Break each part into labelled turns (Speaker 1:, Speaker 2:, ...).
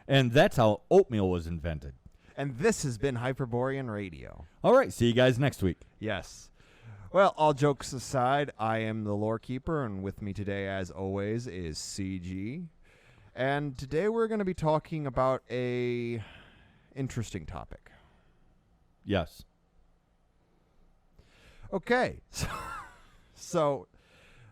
Speaker 1: And that's how oatmeal was invented.
Speaker 2: And this has been Hyperborean Radio.
Speaker 1: All right, see you guys next week.
Speaker 2: Yes. Well, all jokes aside, I am the lore keeper, and with me today, as always, is CG. And today we're going to be talking about a interesting topic.
Speaker 1: Yes.
Speaker 2: Okay. So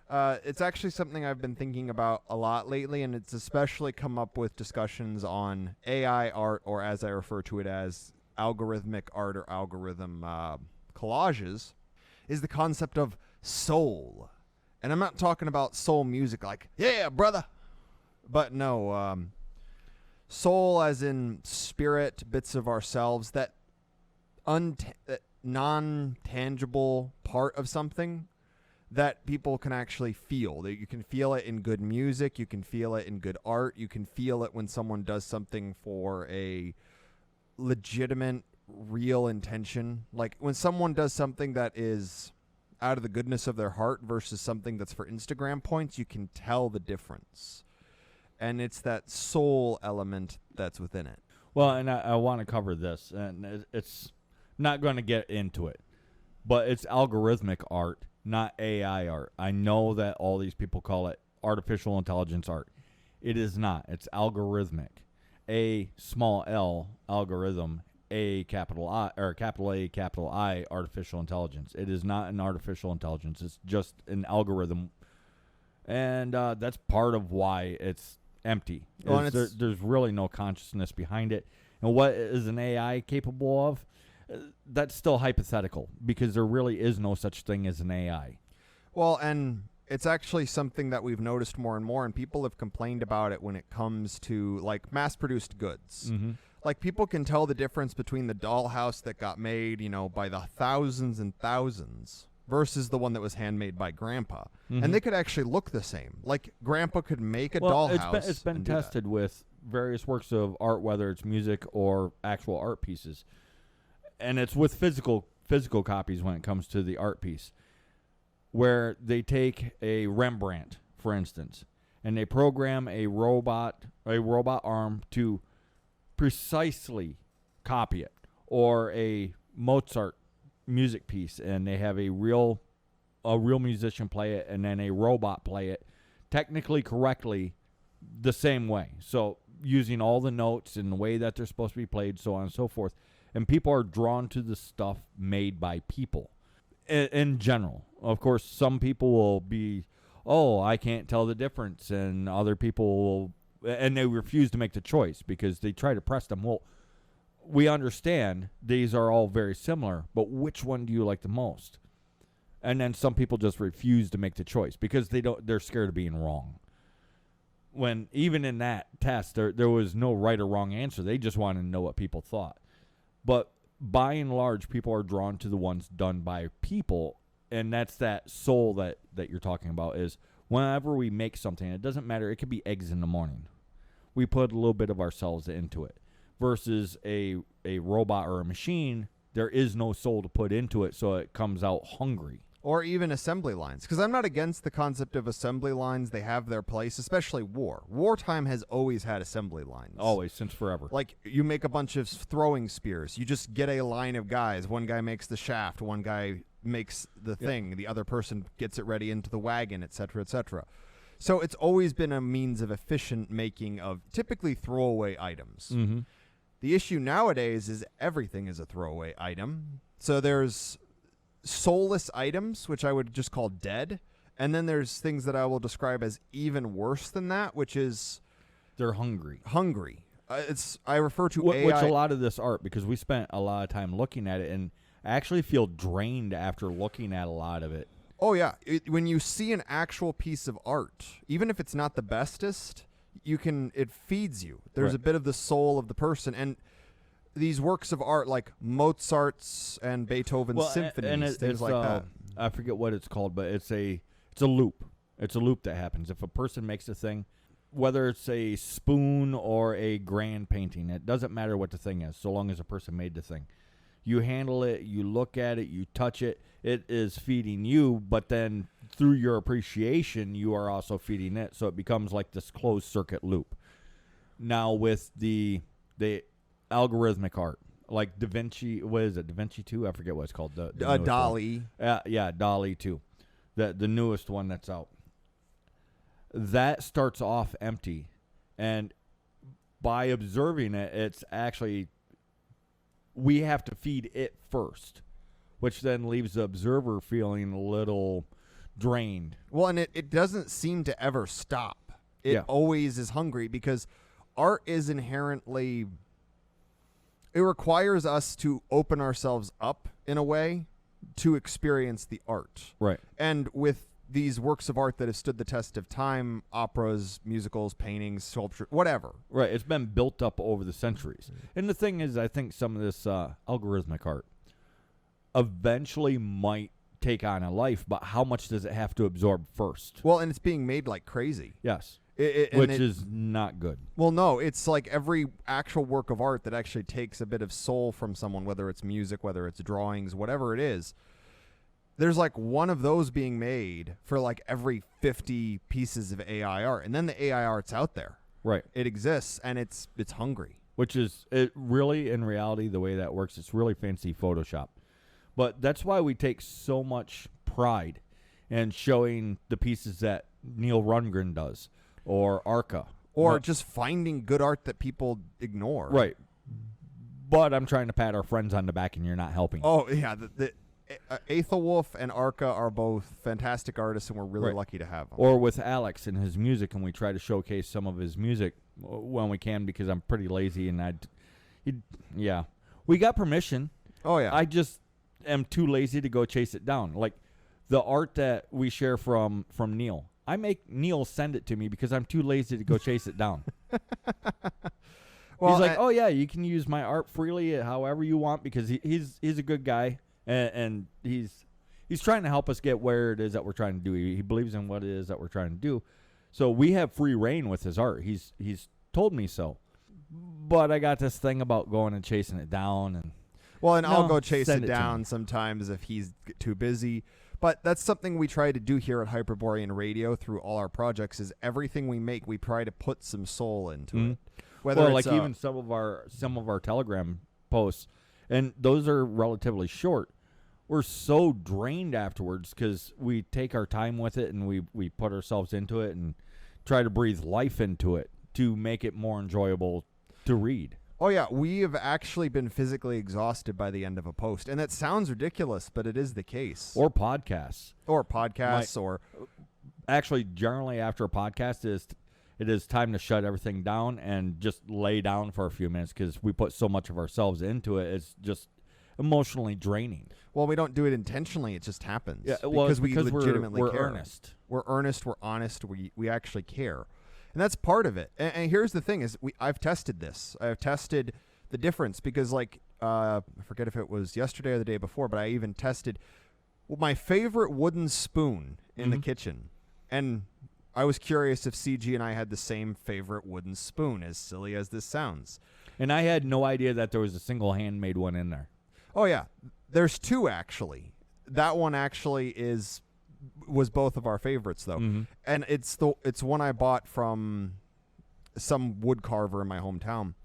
Speaker 2: it's actually something I've been thinking about a lot lately, and it's especially come up with discussions on AI art, or as I refer to it as algorithmic art or algorithm collages, is the concept of soul. And I'm not talking about soul music like, yeah, brother. But no, soul as in spirit, bits of ourselves, that non-tangible part of something that people can actually feel. That you can feel it in good music, you can feel it in good art, you can feel it when someone does something for a legitimate, real intention. Like when someone does something that is out of the goodness of their heart versus something that's for Instagram points, you can tell the difference. And it's that soul element that's within it.
Speaker 1: Well, and I want to cover this, and it's not going to get into it, but it's algorithmic art, not AI art. I know that all these people call it artificial intelligence art. It is not. It's algorithmic. A small l, algorithm, A capital I, or capital A, capital I, artificial intelligence. It is not an artificial intelligence. It's just an algorithm. And that's part of why it's empty.
Speaker 2: Well,
Speaker 1: There's really no consciousness behind it. And what is an AI capable of? That's still hypothetical, because there really is no such thing as an AI.
Speaker 2: Well, and it's actually something that we've noticed more and more, and people have complained about it when it comes to like mass-produced goods.
Speaker 1: Mm-hmm.
Speaker 2: Like people can tell the difference between the dollhouse that got made, by the thousands and thousands versus the one that was handmade by Grandpa.
Speaker 1: Mm-hmm.
Speaker 2: And they could actually look the same. Like Grandpa could make a dollhouse.
Speaker 1: It's been tested with various works of art, whether it's music or actual art pieces. And it's with physical copies when it comes to the art piece, where they take a Rembrandt, for instance, and they program a robot arm to precisely copy it, or a Mozart music piece, and they have a real musician play it, and then a robot play it technically correctly the same way. So using all the notes in the way that they're supposed to be played, so on and so forth. And people are drawn to the stuff made by people in general. Of course, some people will be, I can't tell the difference. And other people will, and they refuse to make the choice because they try to press them. Well, we understand these are all very similar, but which one do you like the most? And then some people just refuse to make the choice because they're scared of being wrong. When even in that test, there was no right or wrong answer. They just wanted to know what people thought. But by and large, people are drawn to the ones done by people, and that's that soul that you're talking about. Is whenever we make something, it doesn't matter. It could be eggs in the morning. We put a little bit of ourselves into it. Versus a robot or a machine, there is no soul to put into it, so it comes out hungry.
Speaker 2: Or even assembly lines. Because I'm not against the concept of assembly lines. They have their place, especially war. Wartime has always had assembly lines.
Speaker 1: Always, since forever.
Speaker 2: Like, you make a bunch of throwing spears. You just get a line of guys. One guy makes the shaft. One guy makes the thing. The other person gets it ready into the wagon, etc., etc. So it's always been a means of efficient making of typically throwaway items.
Speaker 1: Mm-hmm.
Speaker 2: The issue nowadays is everything is a throwaway item. So there's soulless items, which I would just call dead. And then there's things that I will describe as even worse than that, which is...
Speaker 1: They're hungry.
Speaker 2: I refer to AI...
Speaker 1: Which a lot of this art, because we spent a lot of time looking at it, and I actually feel drained after looking at a lot of it.
Speaker 2: Oh, yeah. When you see an actual piece of art, even if it's not the bestest, it feeds you. There's a bit of the soul of the person. And these works of art like Mozart's and Beethoven's symphonies, things like that.
Speaker 1: I forget what it's called, but it's a loop. It's a loop that happens. If a person makes a thing, whether it's a spoon or a grand painting, it doesn't matter what the thing is, so long as a person made the thing. You handle it, you look at it, you touch it, it is feeding you, but then through your appreciation, you are also feeding it, so it becomes like this closed circuit loop. now with the algorithmic art, like Da Vinci. What is it? Da Vinci 2? I forget what it's called. The
Speaker 2: DALL-E.
Speaker 1: Yeah, DALL-E 2, the newest one that's out. That starts off empty, and by observing it, it's actually, we have to feed it first, which then leaves the observer feeling a little drained.
Speaker 2: Well, and it doesn't seem to ever stop. It always is hungry, because art is inherently, it requires us to open ourselves up in a way to experience the art.
Speaker 1: Right.
Speaker 2: And with these works of art that have stood the test of time, operas, musicals, paintings, sculpture, whatever.
Speaker 1: Right. It's been built up over the centuries. And the thing is, I think some of this algorithmic art eventually might take on a life, but how much does it have to absorb first?
Speaker 2: Well, and it's being made like crazy.
Speaker 1: Yes. Which is not good.
Speaker 2: Well, no, it's like every actual work of art that actually takes a bit of soul from someone, whether it's music, whether it's drawings, whatever it is. There's like one of those being made for like every 50 pieces of AI art. And then the AI art's out there.
Speaker 1: Right.
Speaker 2: It exists, and it's hungry.
Speaker 1: Which is, it really, in reality, the way that works, it's really fancy Photoshop. But that's why we take so much pride in showing the pieces that Neil Rundgren does, or Arca.
Speaker 2: Or just finding good art that people ignore.
Speaker 1: Right. But I'm trying to pat our friends on the back, and you're not helping.
Speaker 2: Oh, yeah. Aethelwolf and Arca are both fantastic artists, and we're really lucky to have them.
Speaker 1: Or with Alex and his music, and we try to showcase some of his music when we can, because I'm pretty lazy, and we got permission.
Speaker 2: Oh, yeah.
Speaker 1: I just am too lazy to go chase it down. Like the art that we share from Neil, I make Neil send it to me because I'm too lazy to go chase it down.
Speaker 2: Well,
Speaker 1: he's like, oh yeah, you can use my art freely however you want, because he's a good guy. And he's trying to help us get where it is that we're trying to do. He believes in what it is that we're trying to do. So we have free reign with his art. He's told me so. But I got this thing about going and chasing it down. And
Speaker 2: I'll go chase it down sometimes if he's too busy. But that's something we try to do here at Hyperborean Radio through all our projects, is everything we make, we try to put some soul into it.
Speaker 1: Whether it's even some of our Telegram posts, and those are relatively short. We're so drained afterwards because we take our time with it, and we put ourselves into it and try to breathe life into it to make it more enjoyable to read.
Speaker 2: Oh, yeah. We have actually been physically exhausted by the end of a post. And that sounds ridiculous, but it is the case.
Speaker 1: Or podcasts.
Speaker 2: Actually,
Speaker 1: generally after a podcast, it is time to shut everything down and just lay down for a few minutes, because we put so much of ourselves into it. It's just emotionally draining.
Speaker 2: Well, we don't do it intentionally. It just happens.
Speaker 1: Yeah, well,
Speaker 2: because we legitimately
Speaker 1: we're
Speaker 2: care.
Speaker 1: Earnest.
Speaker 2: We're earnest. We're honest. We actually care. And that's part of it. And here's the thing is, I've tested this. I've tested the difference, because I forget if it was yesterday or the day before, but I even tested my favorite wooden spoon in the kitchen. And I was curious if CG and I had the same favorite wooden spoon, as silly as this sounds.
Speaker 1: And I had no idea that there was a single handmade one in there.
Speaker 2: Oh, yeah. There's two, actually. That one actually was both of our favorites, though. And it's one I bought from some wood carver in my hometown.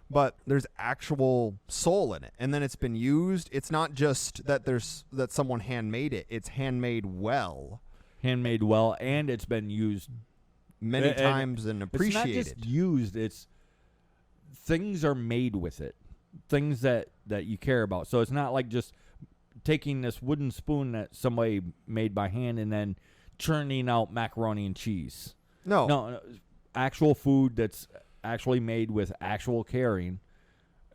Speaker 2: But there's actual soul in it. And then it's been used. It's not just that someone handmade it. It's handmade well.
Speaker 1: Handmade well, and it's been used
Speaker 2: many times and appreciated.
Speaker 1: It's not just used. It's things are made with it. Things that you care about. So it's not like just taking this wooden spoon that somebody made by hand and then churning out macaroni and cheese. No, actual food that's actually made with actual caring.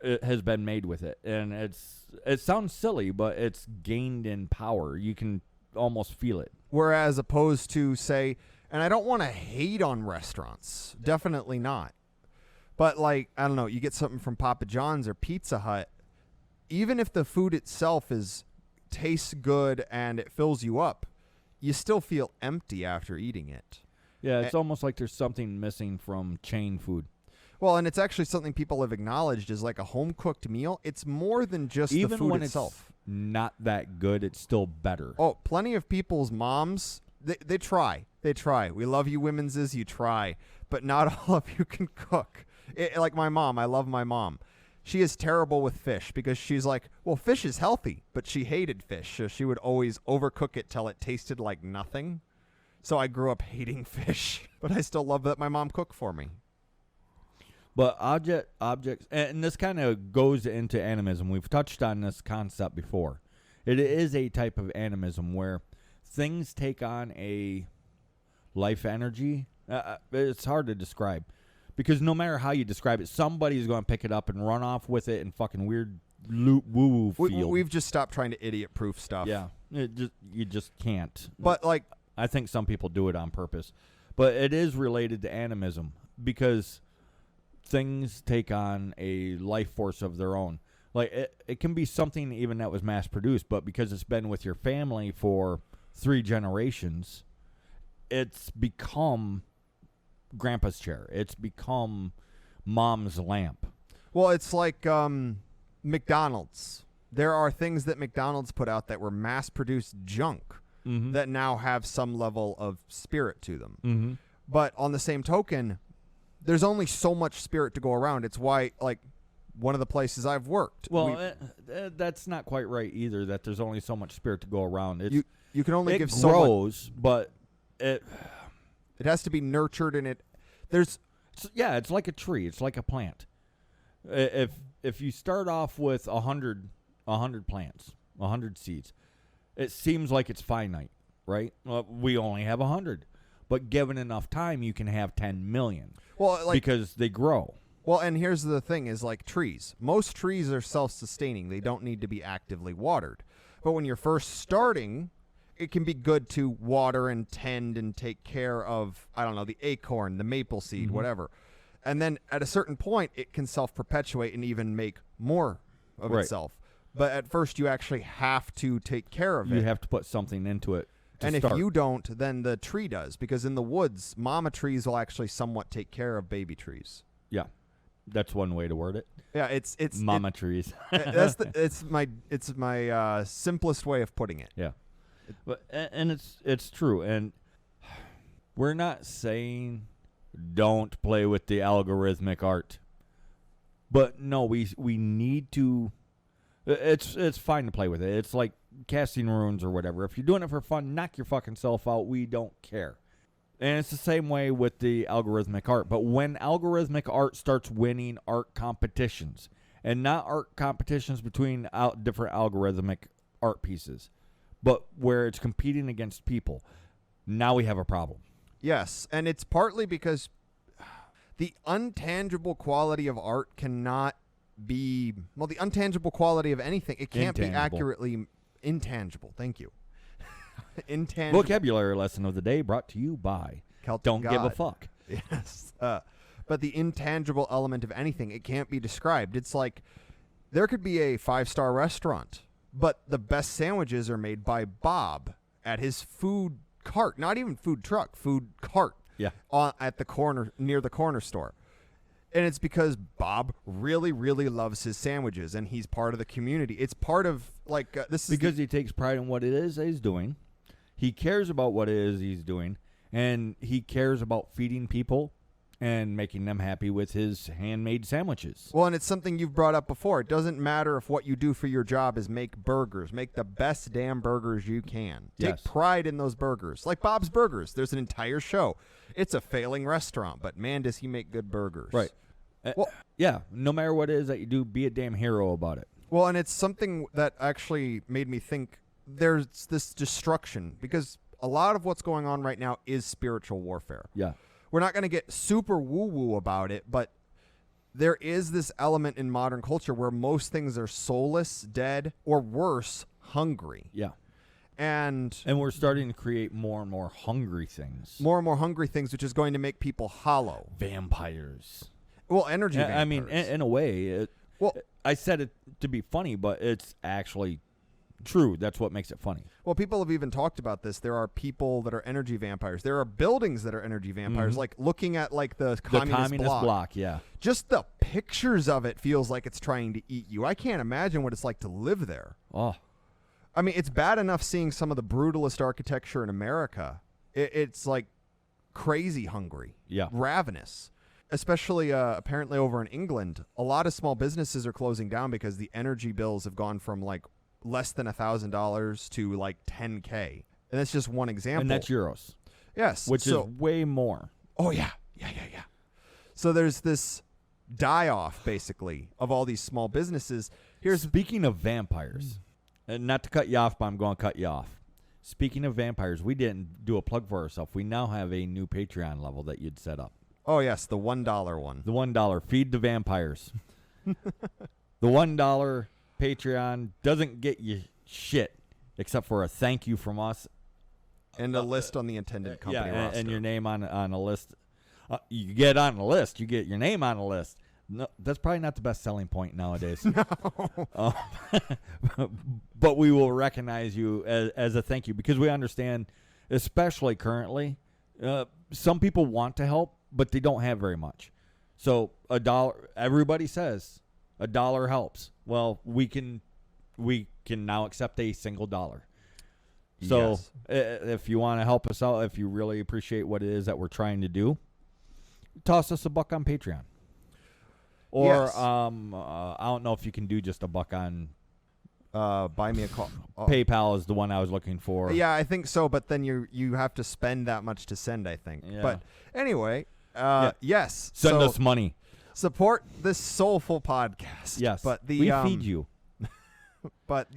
Speaker 1: It has been made with it, and it sounds silly, but it's gained in power. You can almost feel it.
Speaker 2: Whereas opposed to, say, and I don't want to hate on restaurants, definitely not. But I don't know, you get something from Papa John's or Pizza Hut, even if the food itself tastes good and it fills you up, you still feel empty after eating it.
Speaker 1: Yeah, it's almost like there's something missing from chain food.
Speaker 2: Well, and it's actually something people have acknowledged is like a home-cooked meal. It's more than just
Speaker 1: even
Speaker 2: the food
Speaker 1: when
Speaker 2: itself.
Speaker 1: It's not that good, it's still better.
Speaker 2: Oh, plenty of people's moms, they try. They try. We love you, women's, you try. But not all of you can cook. Like my mom, I love my mom. She is terrible with fish because she's like, well, fish is healthy, but she hated fish. So she would always overcook it till it tasted like nothing. So I grew up hating fish, but I still love that my mom cooked for me.
Speaker 1: But objects, and this kind of goes into animism. We've touched on this concept before. It is a type of animism where things take on a life energy. It's hard to describe. Because no matter how you describe it, somebody's going to pick it up and run off with it in fucking weird woo-woo field.
Speaker 2: We've just stopped trying to idiot-proof stuff.
Speaker 1: Yeah, you just can't.
Speaker 2: But like,
Speaker 1: I think some people do it on purpose. But it is related to animism because things take on a life force of their own. Like, it can be something even that was mass-produced, but because it's been with your family for 3 generations, it's become grandpa's chair. It's become mom's lamp.
Speaker 2: Well, it's like McDonald's. There are things that McDonald's put out that were mass-produced junk that now have some level of spirit to them.
Speaker 1: Mm-hmm.
Speaker 2: But on the same token, there's only so much spirit to go around. It's why, like, one of the places I've worked.
Speaker 1: Well, that's not quite right either, that there's only so much spirit to go around.
Speaker 2: You can only give so much.
Speaker 1: It grows, but
Speaker 2: it has to be nurtured, and it's
Speaker 1: like a tree. It's like a plant. If you start off with 100 plants, 100 seeds, it seems like it's finite, right? Well, we only have 100, but given enough time, you can have 10 million.
Speaker 2: Well,
Speaker 1: because they grow.
Speaker 2: Well, and here's the thing: is like trees. Most trees are self-sustaining; they don't need to be actively watered. But when you're first starting, it can be good to water and tend and take care of, I don't know, the acorn, the maple seed, whatever. And then at a certain point, it can self-perpetuate and even make more of itself. But at first, you actually have to take care of it.
Speaker 1: You have to put something into it to
Speaker 2: and
Speaker 1: start.
Speaker 2: If you don't, then the tree does. Because in the woods, mama trees will actually somewhat take care of baby trees.
Speaker 1: Yeah. That's one way to word it.
Speaker 2: Yeah, it's
Speaker 1: mama trees.
Speaker 2: It's my simplest way of putting it.
Speaker 1: Yeah. But and it's true, and we're not saying don't play with the algorithmic art, but no, we need to. It's fine to play with it. It's like casting runes or whatever. If you're doing it for fun, knock your fucking self out. We don't care. And it's the same way with the algorithmic art. But when algorithmic art starts winning art competitions, and not art competitions between different algorithmic art pieces, but where it's competing against people, now we have a problem.
Speaker 2: Yes, and it's partly because the intangible quality of art cannot be, well, the intangible quality of anything, it can't be accurately intangible. Thank you. Intangible.
Speaker 1: Vocabulary lesson of the day brought to you by
Speaker 2: Celtic
Speaker 1: Don't
Speaker 2: God.
Speaker 1: Give a Fuck.
Speaker 2: Yes. But the intangible element of anything, it can't be described. It's like there could be a 5-star restaurant, but the best sandwiches are made by Bob at his food cart, not even food truck, food cart.
Speaker 1: Yeah.
Speaker 2: At the corner, near the corner store. And it's because Bob really, really loves his sandwiches, and he's part of the community. It's part of, like, this is...
Speaker 1: Because he takes pride in what it is that he's doing. He cares about what it is he's doing, and he cares about feeding people and making them happy with his handmade sandwiches.
Speaker 2: Well, and it's something you've brought up before. It doesn't matter if what you do for your job is make burgers. Make the best damn burgers you can.
Speaker 1: Yes.
Speaker 2: Take pride in those burgers. Like Bob's Burgers. There's an entire show. It's a failing restaurant, but man, does he make good burgers.
Speaker 1: Right.
Speaker 2: Well,
Speaker 1: yeah, no matter what it is that you do, be a damn hero about it.
Speaker 2: Well, and it's something that actually made me think there's this destruction, because a lot of what's going on right now is spiritual warfare.
Speaker 1: Yeah.
Speaker 2: We're not going to get super woo-woo about it, but there is this element in modern culture where most things are soulless, dead, or worse, hungry.
Speaker 1: Yeah.
Speaker 2: And
Speaker 1: we're starting to create more and more hungry things.
Speaker 2: More and more hungry things, which is going to make people hollow.
Speaker 1: Vampires.
Speaker 2: Well, energy vampires.
Speaker 1: I mean, in a way, I said it to be funny, but it's actually true. That's what makes it funny.
Speaker 2: Well, people have even talked about this. There are people that are energy vampires. There are buildings that are energy vampires. Like looking at like the communist block.
Speaker 1: Yeah.
Speaker 2: Just the pictures of it feels like it's trying to eat you. I can't imagine what it's like to live there.
Speaker 1: Oh.
Speaker 2: I mean, it's bad enough seeing some of the brutalist architecture in America. It's like crazy hungry.
Speaker 1: Yeah.
Speaker 2: Ravenous. especially apparently over in England, a lot of small businesses are closing down because the energy bills have gone from like less than $1,000 to like 10K. And that's just one example.
Speaker 1: And that's euros.
Speaker 2: Yes.
Speaker 1: Which is way more.
Speaker 2: Oh, yeah. Yeah. So there's this die-off, basically, of all these small businesses.
Speaker 1: Speaking of vampires, and not to cut you off, but I'm going to cut you off. Speaking of vampires, we didn't do a plug for ourselves. We now have a new Patreon level that you'd set up.
Speaker 2: Oh, yes, the $1 one.
Speaker 1: The $1. Feed the vampires. The $1 Patreon doesn't get you shit except for a thank you from us.
Speaker 2: And a list on the intended company roster.
Speaker 1: And your name on a list. You get on the list. You get your name on the list. No, that's probably not the best selling point nowadays.
Speaker 2: No.
Speaker 1: But we will recognize you as a thank you because we understand, especially currently, some people want to help, but they don't have very much. So $1, everybody says $1 helps. Well, we can now accept a single dollar. So
Speaker 2: Yes.
Speaker 1: If you want to help us out, if you really appreciate what it is that we're trying to do, toss us $1 on Patreon. Or
Speaker 2: Yes.
Speaker 1: I don't know if you can do just $1 on
Speaker 2: Buy me a call.
Speaker 1: PayPal is the one I was looking for.
Speaker 2: Yeah, I think so, but then you have to spend that much to send, I think.
Speaker 1: Yeah.
Speaker 2: But anyway,
Speaker 1: Yeah.
Speaker 2: yes.
Speaker 1: Send
Speaker 2: so
Speaker 1: us money.
Speaker 2: support this soulful podcast.
Speaker 1: Yes.
Speaker 2: But
Speaker 1: we feed you.
Speaker 2: But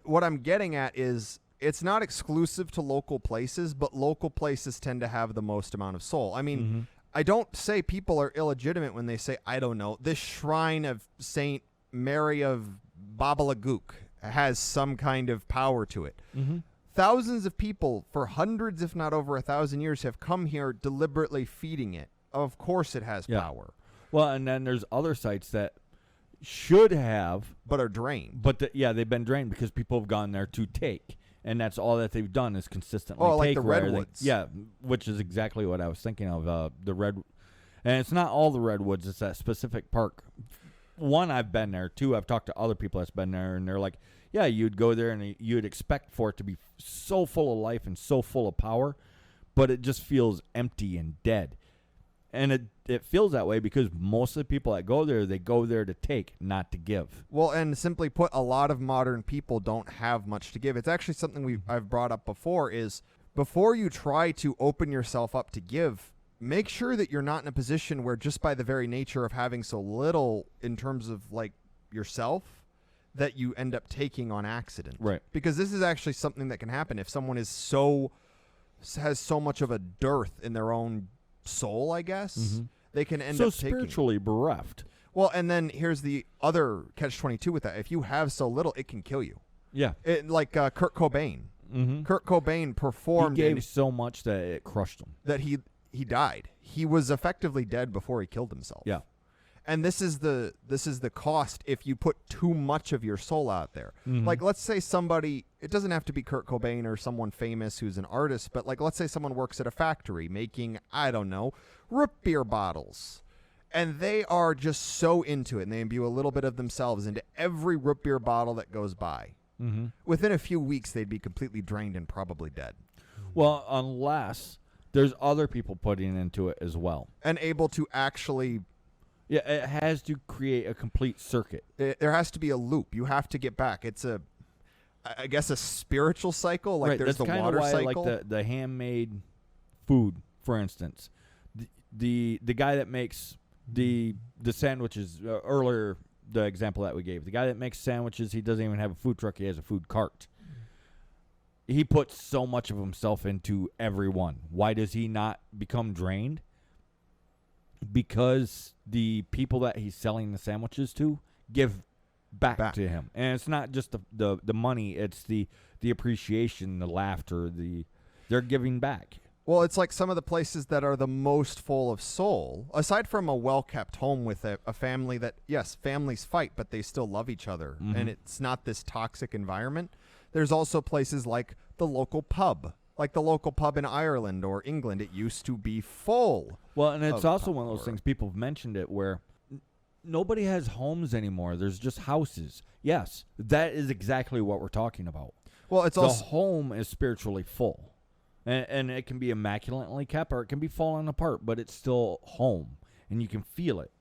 Speaker 2: what I'm getting at is it's not exclusive to local places, but local places tend to have the most amount of soul. I mean,
Speaker 1: Mm-hmm.
Speaker 2: I don't say people are illegitimate when they say, I don't know, this shrine of Saint Mary of Babalagook has some kind of power to it.
Speaker 1: Mm-hmm.
Speaker 2: Thousands of people for hundreds, if not over 1,000 years, have come here deliberately feeding it. Of course it has power.
Speaker 1: Well, and then there's other sites that should have,
Speaker 2: But are drained.
Speaker 1: but they've been drained because people have gone there to take. And that's all that they've done is consistently
Speaker 2: Oh, like
Speaker 1: take
Speaker 2: the
Speaker 1: rather than-
Speaker 2: redwoods.
Speaker 1: Yeah, which is exactly what I was thinking of. The red, and it's not all the redwoods. It's that specific park. One, I've been there. Two, I've talked to other people that's been there, and they're like, yeah, you'd go there and you'd expect for it to be so full of life and so full of power, but it just feels empty and dead. And it feels that way because most of the people that go there, they go there to take, not to give.
Speaker 2: Well, and simply put, a lot of modern people don't have much to give. It's actually something I've brought up before is before you try to open yourself up to give, make sure that you're not in a position where just by the very nature of having so little in terms of like yourself that you end up taking on accident.
Speaker 1: Right.
Speaker 2: Because this is actually something that can happen if someone has so much of a dearth in their own soul, I guess.
Speaker 1: Mhm.
Speaker 2: They can end
Speaker 1: So
Speaker 2: up taking.
Speaker 1: spiritually bereft.
Speaker 2: Well, and then here's the other catch-22 with that. If you have so little, it can kill you.
Speaker 1: Yeah.
Speaker 2: Like Kurt Cobain.
Speaker 1: Mm-hmm.
Speaker 2: Kurt Cobain performed
Speaker 1: He gave so much that it crushed him.
Speaker 2: that he died. He was effectively dead before he killed himself.
Speaker 1: Yeah.
Speaker 2: And this is the cost if you put too much of your soul out there.
Speaker 1: Mhm.
Speaker 2: Like, let's say somebody, it doesn't have to be Kurt Cobain or someone famous who's an artist, but like, let's say someone works at a factory making, I don't know, root beer bottles. And they are just so into it, and they imbue a little bit of themselves into every root beer bottle that goes by.
Speaker 1: Mm-hmm.
Speaker 2: Within a few weeks, they'd be completely drained and probably dead.
Speaker 1: Well, unless there's other people putting into it as well.
Speaker 2: And able to actually,
Speaker 1: Yeah, it has to create a complete circuit.
Speaker 2: there has to be a loop. You have to get back. It's I guess a spiritual cycle. Like
Speaker 1: right.
Speaker 2: there's
Speaker 1: That's
Speaker 2: the
Speaker 1: kind
Speaker 2: water
Speaker 1: of why
Speaker 2: cycle.
Speaker 1: I like the handmade food, for instance. The guy that makes the sandwiches earlier, the example that we gave, the guy that makes sandwiches, he doesn't even have a food truck. He has a food cart. He puts so much of himself into every one. Why does he not become drained? Because the people that he's selling the sandwiches to give back to him. And it's not just the money, it's the appreciation, the laughter, they're giving back.
Speaker 2: Well, it's like some of the places that are the most full of soul, aside from a well-kept home with a family that, yes, families fight, but they still love each other.
Speaker 1: Mhm.
Speaker 2: And it's not this toxic environment. There's also places like the local pub. Like the local pub in Ireland or England, it used to be full.
Speaker 1: Well, and it's
Speaker 2: of
Speaker 1: also one of those
Speaker 2: power.
Speaker 1: things, people have mentioned it, where nobody has homes anymore. There's just houses. Yes, that is exactly what we're talking about.
Speaker 2: Well, it's
Speaker 1: The
Speaker 2: also
Speaker 1: home is spiritually full. And it can be immaculately kept or it can be falling apart, but it's still home and you can feel it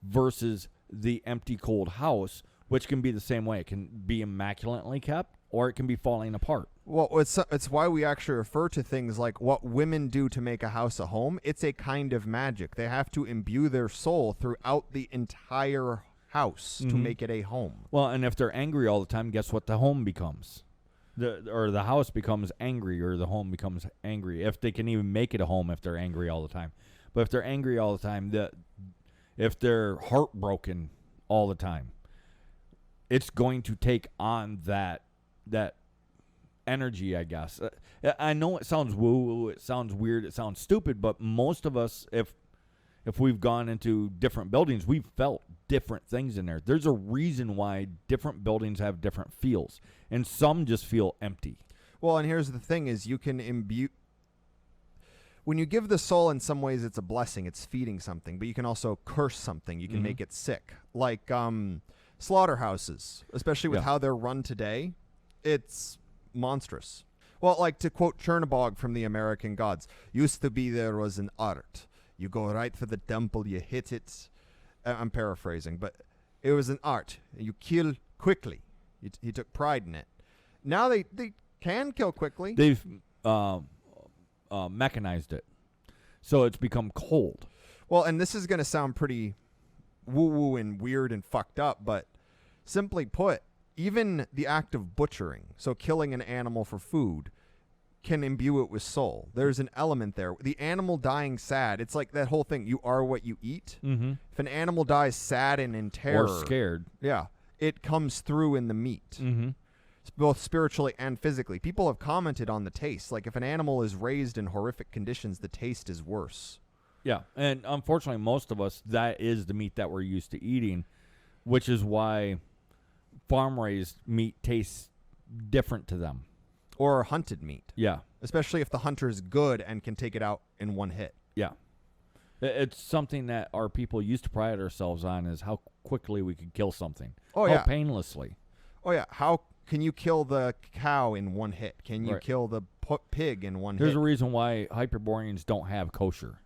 Speaker 1: versus the empty, cold house, which can be the same way. It can be immaculately kept or it can be falling apart.
Speaker 2: Well, it's why we actually refer to things like what women do to make a house a home. It's a kind of magic. They have to imbue their soul throughout the entire house to make it a home.
Speaker 1: Well, and if they're angry all the time, guess what the home becomes? The house becomes angry or the home becomes angry. If they can even make it a home if they're angry all the time. But if they're angry all the time, if they're heartbroken all the time, it's going to take on that energy, I guess. I know it sounds woo-woo, it sounds weird, it sounds stupid, but most of us, if we've gone into different buildings, we've felt different things in there. There's a reason why different buildings have different feels, and some just feel empty.
Speaker 2: Well, and here's the thing is you can imbue... When you give the soul, in some ways, it's a blessing. It's feeding something, but you can also curse something. You can make it sick. Like slaughterhouses, especially with how they're run today, it's monstrous. Well, like to quote Chernobog from the American Gods, used to be there was an art. You go right for the temple, you hit it. I'm paraphrasing, but it was an art. You kill quickly. He took pride in it. Now they can kill quickly.
Speaker 1: They've mechanized it, so it's become cold.
Speaker 2: Well, and this is going to sound pretty woo-woo and weird and fucked up, but simply put, even the act of butchering, so killing an animal for food, can imbue it with soul. There's an element there. The animal dying sad, it's like that whole thing, you are what you eat. Mm-hmm. If an animal dies sad and in terror...
Speaker 1: Or scared.
Speaker 2: Yeah. It comes through in the meat. Mm-hmm. Both spiritually and physically. People have commented on the taste. Like, if an animal is raised in horrific conditions, the taste is worse.
Speaker 1: Yeah, and unfortunately, most of us, that is the meat that we're used to eating, which is why farm-raised meat tastes different to them.
Speaker 2: Or hunted meat.
Speaker 1: Yeah.
Speaker 2: Especially if the hunter is good and can take it out in one hit.
Speaker 1: Yeah. It's something that our people used to pride ourselves on, is how quickly we could kill something.
Speaker 2: Oh,
Speaker 1: how
Speaker 2: yeah.
Speaker 1: painlessly.
Speaker 2: Oh, yeah. How can you kill the cow in one hit? Can you kill the pig in one hit?
Speaker 1: There's a reason why Hyperboreans don't have kosher.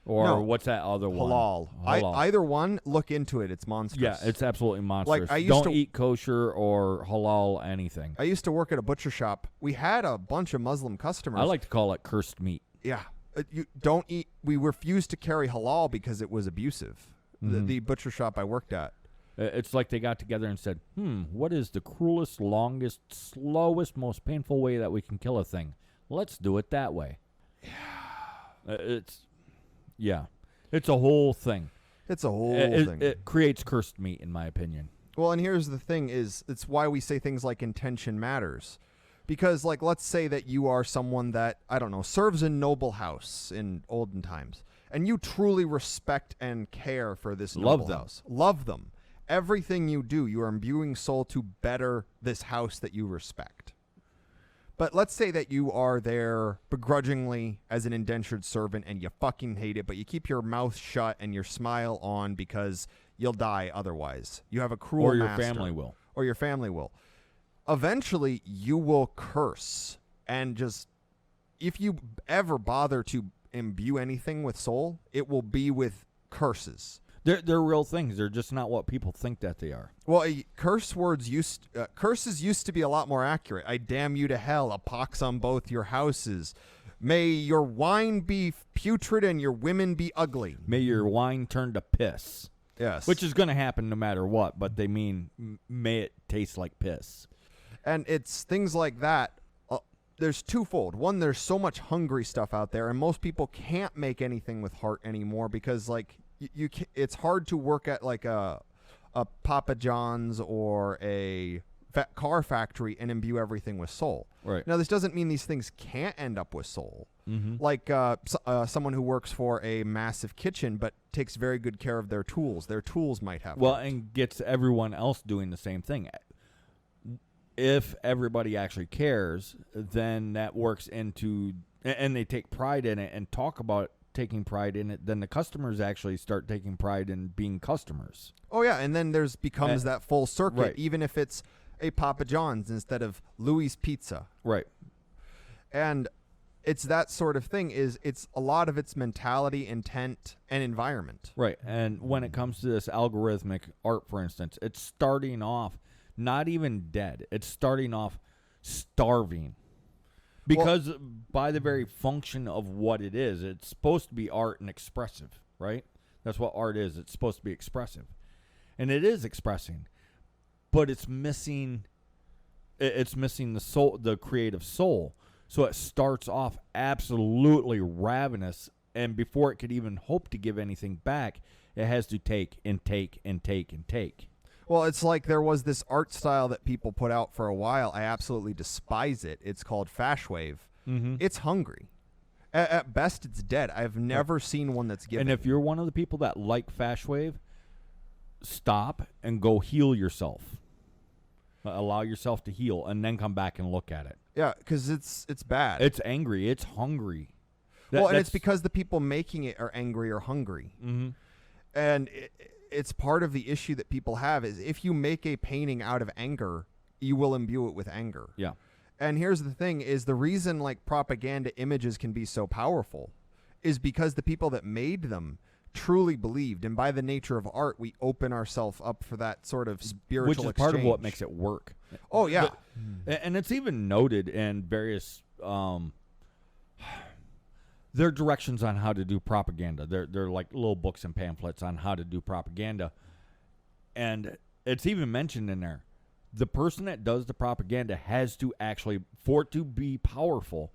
Speaker 1: Or what's that other one?
Speaker 2: Halal. Either one, look into it. It's monstrous.
Speaker 1: Yeah, it's absolutely monstrous.
Speaker 2: Like,
Speaker 1: don't eat kosher or halal anything.
Speaker 2: I used to work at a butcher shop. We had a bunch of Muslim customers.
Speaker 1: I like to call it cursed meat.
Speaker 2: Yeah. You don't eat. We refused to carry halal because it was abusive. Mm-hmm. The butcher shop I worked at.
Speaker 1: It's like they got together and said, what is the cruelest, longest, slowest, most painful way that we can kill a thing? Let's do it that way. Yeah. It's a whole thing.
Speaker 2: It's a whole thing.
Speaker 1: It creates cursed meat, in my opinion.
Speaker 2: Well, and here's the thing is, it's why we say things like intention matters. Because, like, let's say that you are someone that, I don't know, serves a noble house in olden times, and you truly respect and care for this noble house. Love them. Everything you do, you are imbuing soul to better this house that you respect. But let's say that you are there begrudgingly as an indentured servant and you fucking hate it, but you keep your mouth shut and your smile on because you'll die otherwise. You have a cruel master.
Speaker 1: Or your family will.
Speaker 2: Or your family will. Eventually, you will curse. And just, if you ever bother to imbue anything with soul, it will be with curses.
Speaker 1: They're real things. They're just not what people think that they are.
Speaker 2: Well, curses used to be a lot more accurate. I damn you to hell, a pox on both your houses. May your wine be putrid and your women be ugly.
Speaker 1: May your wine turn to piss.
Speaker 2: Yes.
Speaker 1: Which is going to happen no matter what, but they mean may it taste like piss.
Speaker 2: And it's things like that. There's twofold. One, there's so much hungry stuff out there, and most people can't make anything with heart anymore because, like, it's hard to work at like a Papa John's or a car factory and imbue everything with soul.
Speaker 1: Right.
Speaker 2: Now, this doesn't mean these things can't end up with soul. Mm-hmm. Like someone who works for a massive kitchen but takes very good care of their tools. Their tools might have heart.
Speaker 1: And gets everyone else doing the same thing. If everybody actually cares, then that works into, and they take pride in it and talk about taking pride in it, then the customers actually start taking pride in being customers.
Speaker 2: Oh, yeah, and then becomes that full circuit,
Speaker 1: right.
Speaker 2: Even if it's a Papa John's instead of Louis Pizza.
Speaker 1: Right.
Speaker 2: And it's that sort of thing. It's a lot of its mentality, intent, and environment.
Speaker 1: Right. And when it comes to this algorithmic art, for instance, it's starting off not even dead. It's starting off starving. Because by the very function of what it is, it's supposed to be art and expressive, right? That's what art is. It's supposed to be expressive. And it is expressing. But it's missing the soul, the creative soul. So it starts off absolutely ravenous, and before it could even hope to give anything back, it has to take and take and take and take.
Speaker 2: Well, it's like there was this art style that people put out for a while. I absolutely despise it. It's called Fashwave.
Speaker 1: Mm-hmm.
Speaker 2: It's hungry. At best, it's dead. I've never seen one that's given.
Speaker 1: And if you're one of the people that like Fashwave, stop and go heal yourself. Allow yourself to heal, and then come back and look at it.
Speaker 2: Yeah, because it's bad.
Speaker 1: It's angry. It's hungry.
Speaker 2: And it's because the people making it are angry or hungry.
Speaker 1: Mm-hmm.
Speaker 2: And it's part of the issue that people have is if you make a painting out of anger, you will imbue it with anger.
Speaker 1: Yeah.
Speaker 2: And here's the thing is the reason like propaganda images can be so powerful is because the people that made them truly believed. And by the nature of art, we open ourselves up for that sort of spiritual
Speaker 1: Which is
Speaker 2: exchange.
Speaker 1: part of what makes it work.
Speaker 2: Oh, yeah.
Speaker 1: And it's even noted in various there are directions on how to do propaganda. They're like little books and pamphlets on how to do propaganda. And it's even mentioned in there. The person that does the propaganda has to actually, for it to be powerful,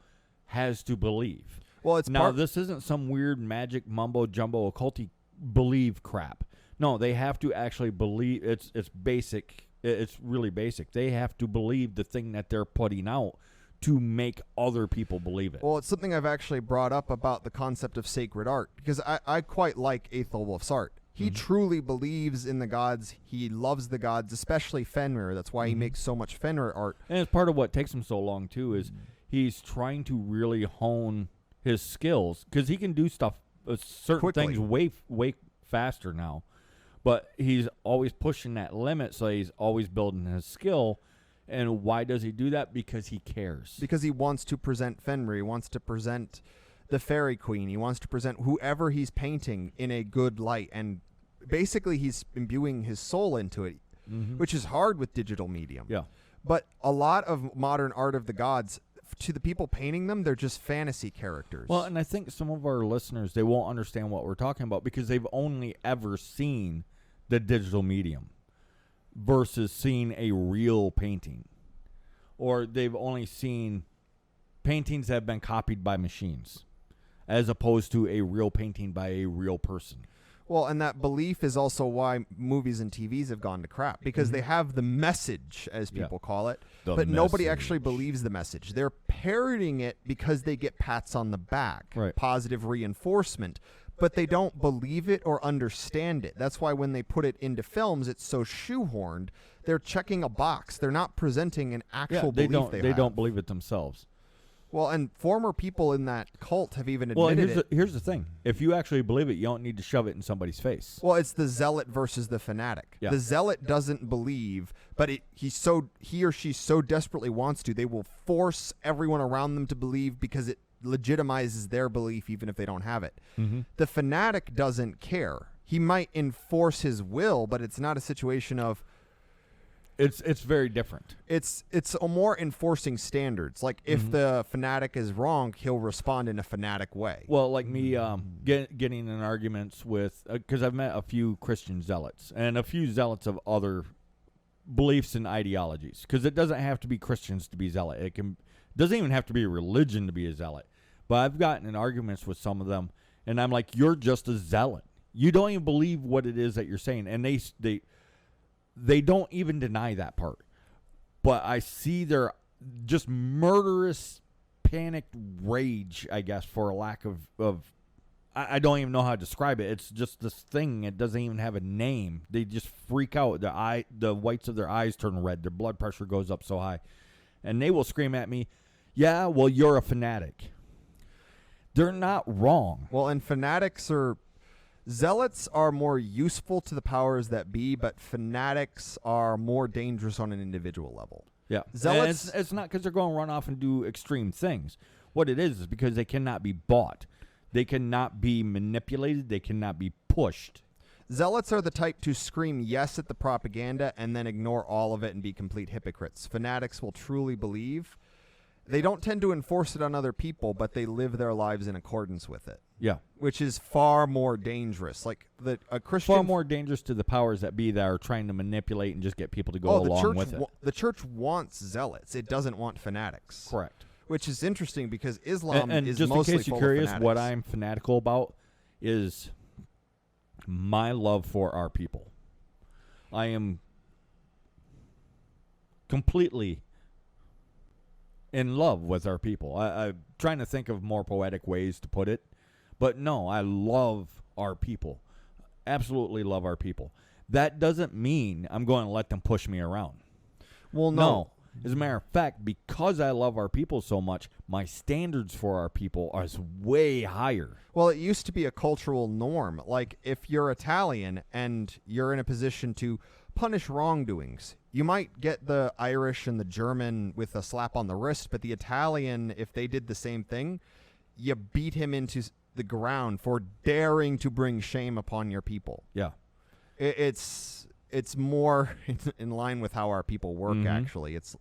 Speaker 1: has to believe.
Speaker 2: Well, it's
Speaker 1: now, this isn't some weird magic mumbo-jumbo occulty believe crap. No, they have to actually believe. It's basic. It's really basic. They have to believe the thing that they're putting out to make other people believe it.
Speaker 2: Well, it's something I've actually brought up about the concept of sacred art, because I quite like Aethelwulf's art. He truly believes in the gods. He loves the gods, especially Fenrir. That's why he makes so much Fenrir art.
Speaker 1: And it's part of what takes him so long, too, is he's trying to really hone his skills, because he can do stuff, certain
Speaker 2: Quickly.
Speaker 1: things way faster now. But he's always pushing that limit, so he's always building his skill. And why does he do that? Because he cares.
Speaker 2: Because he wants to present Fenrir. He wants to present the Fairy Queen. He wants to present whoever he's painting in a good light. And basically he's imbuing his soul into it, which is hard with digital medium.
Speaker 1: Yeah.
Speaker 2: But a lot of modern art of the gods, to the people painting them, they're just fantasy characters.
Speaker 1: Well, and I think some of our listeners, they won't understand what we're talking about because they've only ever seen the digital medium versus seeing a real painting. Or they've only seen paintings that have been copied by machines as opposed to a real painting by a real person.
Speaker 2: Well, and that belief is also why movies and TVs have gone to crap, because they have the message, as people call it, but nobody actually believes the message. They're parroting it because they get pats on the back, positive reinforcement, but they don't believe it or understand it. That's why when they put it into films, it's so shoehorned. They're checking a box. They're not presenting an actual belief they have.
Speaker 1: Don't believe it themselves.
Speaker 2: Well, and former people in that cult have even admitted it.
Speaker 1: Here's the thing. If you actually believe it, you don't need to shove it in somebody's face.
Speaker 2: Well, it's the zealot versus the fanatic.
Speaker 1: Yeah.
Speaker 2: The zealot doesn't believe, but he or she so desperately wants to, they will force everyone around them to believe because it legitimizes their belief even if they don't have it. The fanatic doesn't care. He might enforce his will, but it's not a situation of...
Speaker 1: It's very different.
Speaker 2: It's a more enforcing standards. Like if the fanatic is wrong, he'll respond in a fanatic way.
Speaker 1: Well, like me getting in arguments with, because I've met a few Christian zealots and a few zealots of other beliefs and ideologies. Because it doesn't have to be Christians to be zealot. It doesn't even have to be a religion to be a zealot. But I've gotten in arguments with some of them, and I'm like, you're just a zealot. You don't even believe what it is that you're saying, and they don't even deny that part. But I see their just murderous, panicked rage, I guess, for a lack of I don't even know how to describe it. It's just this thing. It doesn't even have a name. They just freak out. The whites of their eyes turn red. Their blood pressure goes up so high. And they will scream at me, yeah, well, you're a fanatic. They're not wrong.
Speaker 2: Well, and zealots are more useful to the powers that be, but fanatics are more dangerous on an individual level.
Speaker 1: Yeah.
Speaker 2: Zealots,
Speaker 1: it's not because they're going to run off and do extreme things. What it is because they cannot be bought. They cannot be manipulated. They cannot be pushed.
Speaker 2: Zealots are the type to scream yes at the propaganda and then ignore all of it and be complete hypocrites. Fanatics will truly believe. They don't tend to enforce it on other people, but they live their lives in accordance with it.
Speaker 1: Yeah.
Speaker 2: Which is far more dangerous. Like a Christian,
Speaker 1: Far more dangerous to the powers that be that are trying to manipulate and just get people to go along with it.
Speaker 2: The church wants zealots. It doesn't want fanatics.
Speaker 1: Correct.
Speaker 2: Which is interesting because Islam
Speaker 1: And
Speaker 2: is
Speaker 1: just
Speaker 2: mostly
Speaker 1: in case you're
Speaker 2: full of
Speaker 1: curious,
Speaker 2: fanatics.
Speaker 1: what I'm fanatical about is my love for our people. I am completely in love with our people. I'm trying to think of more poetic ways to put it. But no, I love our people. Absolutely love our people. That doesn't mean I'm going to let them push me around.
Speaker 2: Well, no.
Speaker 1: As a matter of fact, because I love our people so much, my standards for our people are way higher.
Speaker 2: Well, it used to be a cultural norm. Like, if you're Italian and you're in a position to punish wrongdoings, you might get the Irish and the German with a slap on the wrist, but the Italian, if they did the same thing, you beat him into the ground for daring to bring shame upon your people.
Speaker 1: Yeah.
Speaker 2: It's more in line with how our people work,
Speaker 1: Mhm.
Speaker 2: actually. It's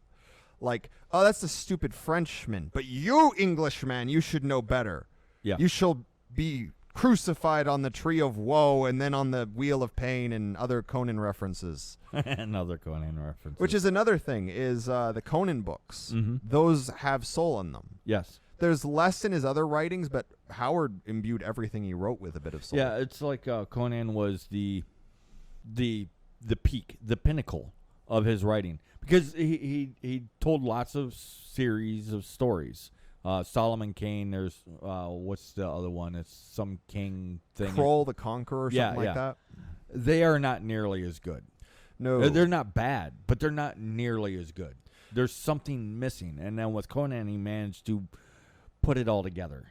Speaker 2: like, oh, that's a stupid Frenchman, but you, Englishman, you should know better.
Speaker 1: Yeah.
Speaker 2: You shall be crucified on the tree of woe and then on the wheel of pain and other Conan references.
Speaker 1: Another Conan reference.
Speaker 2: Which is another thing, is the Conan books.
Speaker 1: Mhm.
Speaker 2: Those have soul in them.
Speaker 1: Yes.
Speaker 2: There's less in his other writings, but Howard imbued everything he wrote with a bit of soul.
Speaker 1: Yeah, it's like Conan was the peak, the pinnacle of his writing, because he told lots of series of stories. Solomon Kane. There's what's the other one? It's some king thing.
Speaker 2: Kroll the Conqueror or something like that.
Speaker 1: They are not nearly as good.
Speaker 2: No.
Speaker 1: They're not bad, but they're not nearly as good. There's something missing, and then with Conan, he managed to put it all together.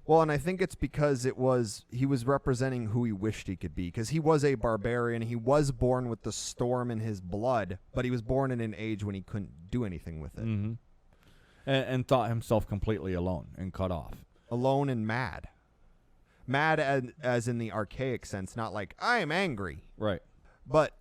Speaker 2: Well, and I think it's because he was representing who he wished he could be, because he was a barbarian. He was born with the storm in his blood, but he was born in an age when he couldn't do anything with it.
Speaker 1: Mm-hmm. And thought himself completely alone and cut off.
Speaker 2: Alone and mad. Mad as in the archaic sense, not like, I am angry.
Speaker 1: Right.
Speaker 2: But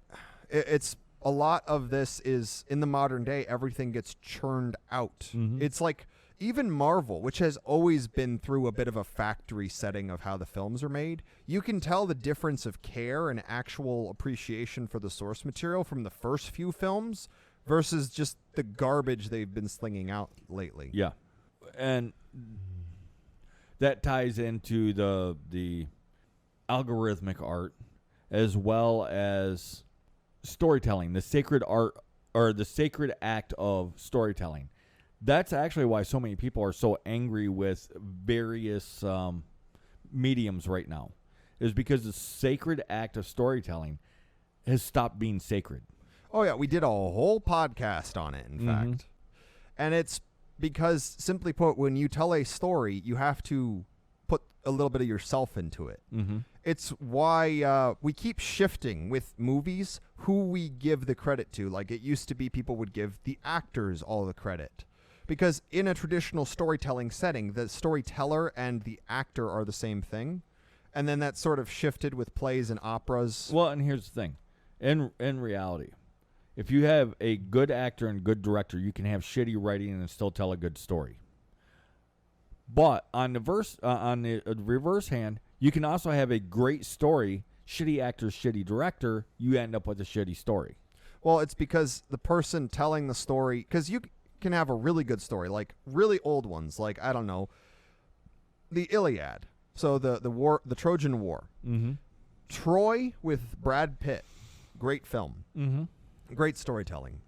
Speaker 2: it's a lot of this is, in the modern day, everything gets churned out.
Speaker 1: Mhm.
Speaker 2: It's like, even Marvel, which has always been through a bit of a factory setting of how the films are made, you can tell the difference of care and actual appreciation for the source material from the first few films versus just the garbage they've been slinging out lately.
Speaker 1: Yeah. And that ties into the algorithmic art as well as storytelling, the sacred art or the sacred act of storytelling. That's actually why so many people are so angry with various mediums right now, is because the sacred act of storytelling has stopped being sacred.
Speaker 2: Oh, yeah, we did a whole podcast on it, in fact. And it's because, simply put, when you tell a story, you have to put a little bit of yourself into it.
Speaker 1: Mm-hmm.
Speaker 2: It's why we keep shifting with movies who we give the credit to. Like, it used to be people would give the actors all the credit. Because in a traditional storytelling setting, the storyteller and the actor are the same thing. And then that sort of shifted with plays and operas.
Speaker 1: Well, and here's the thing. In reality, if you have a good actor and good director, you can have shitty writing and still tell a good story. But on the reverse hand, you can also have a great story, shitty actor, shitty director, you end up with a shitty story.
Speaker 2: Well, it's because the person telling the story, because you can have a really good story, like really old ones, like, I don't know, the Iliad. So the Trojan War.
Speaker 1: Mm-hmm.
Speaker 2: Troy with Brad Pitt. Great film.
Speaker 1: Mm-hmm.
Speaker 2: Great storytelling.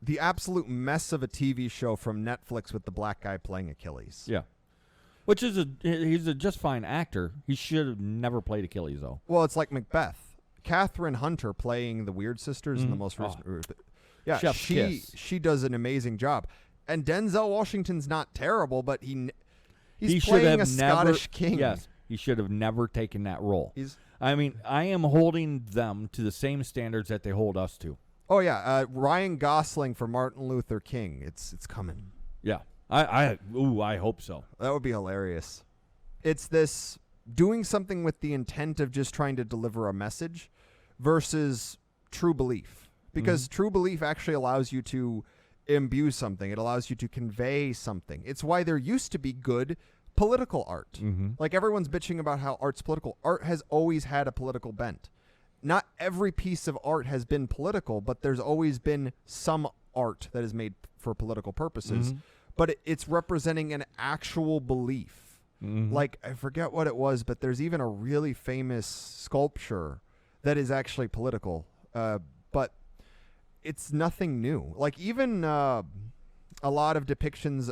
Speaker 2: The absolute mess of a TV show from Netflix with the black guy playing Achilles.
Speaker 1: Yeah. Which is he's a just fine actor. He should have never played Achilles, though.
Speaker 2: Well, it's like Macbeth. Catherine Hunter playing the Weird Sisters in the most recent. Yeah,
Speaker 1: Chef's kiss.
Speaker 2: she does an amazing job. And Denzel Washington's not terrible, but he's
Speaker 1: He should
Speaker 2: playing
Speaker 1: have
Speaker 2: a Scottish king.
Speaker 1: Yes, he should have never taken that role.
Speaker 2: He's
Speaker 1: I mean, I am holding them to the same standards that they hold us to.
Speaker 2: Oh yeah, Ryan Gosling for Martin Luther King. It's coming.
Speaker 1: Yeah. I hope so.
Speaker 2: That would be hilarious. It's this doing something with the intent of just trying to deliver a message versus true belief. Because true belief actually allows you to imbue something. It allows you to convey something. It's why there used to be good political art. Like everyone's bitching about how art's political. Art has always had a political bent. Not every piece of art has been political, but there's always been some art that is made for political purposes. But it's representing an actual belief. Like, I forget what it was, but there's even a really famous sculpture that is actually political. But it's nothing new. Like, even a lot of depictions,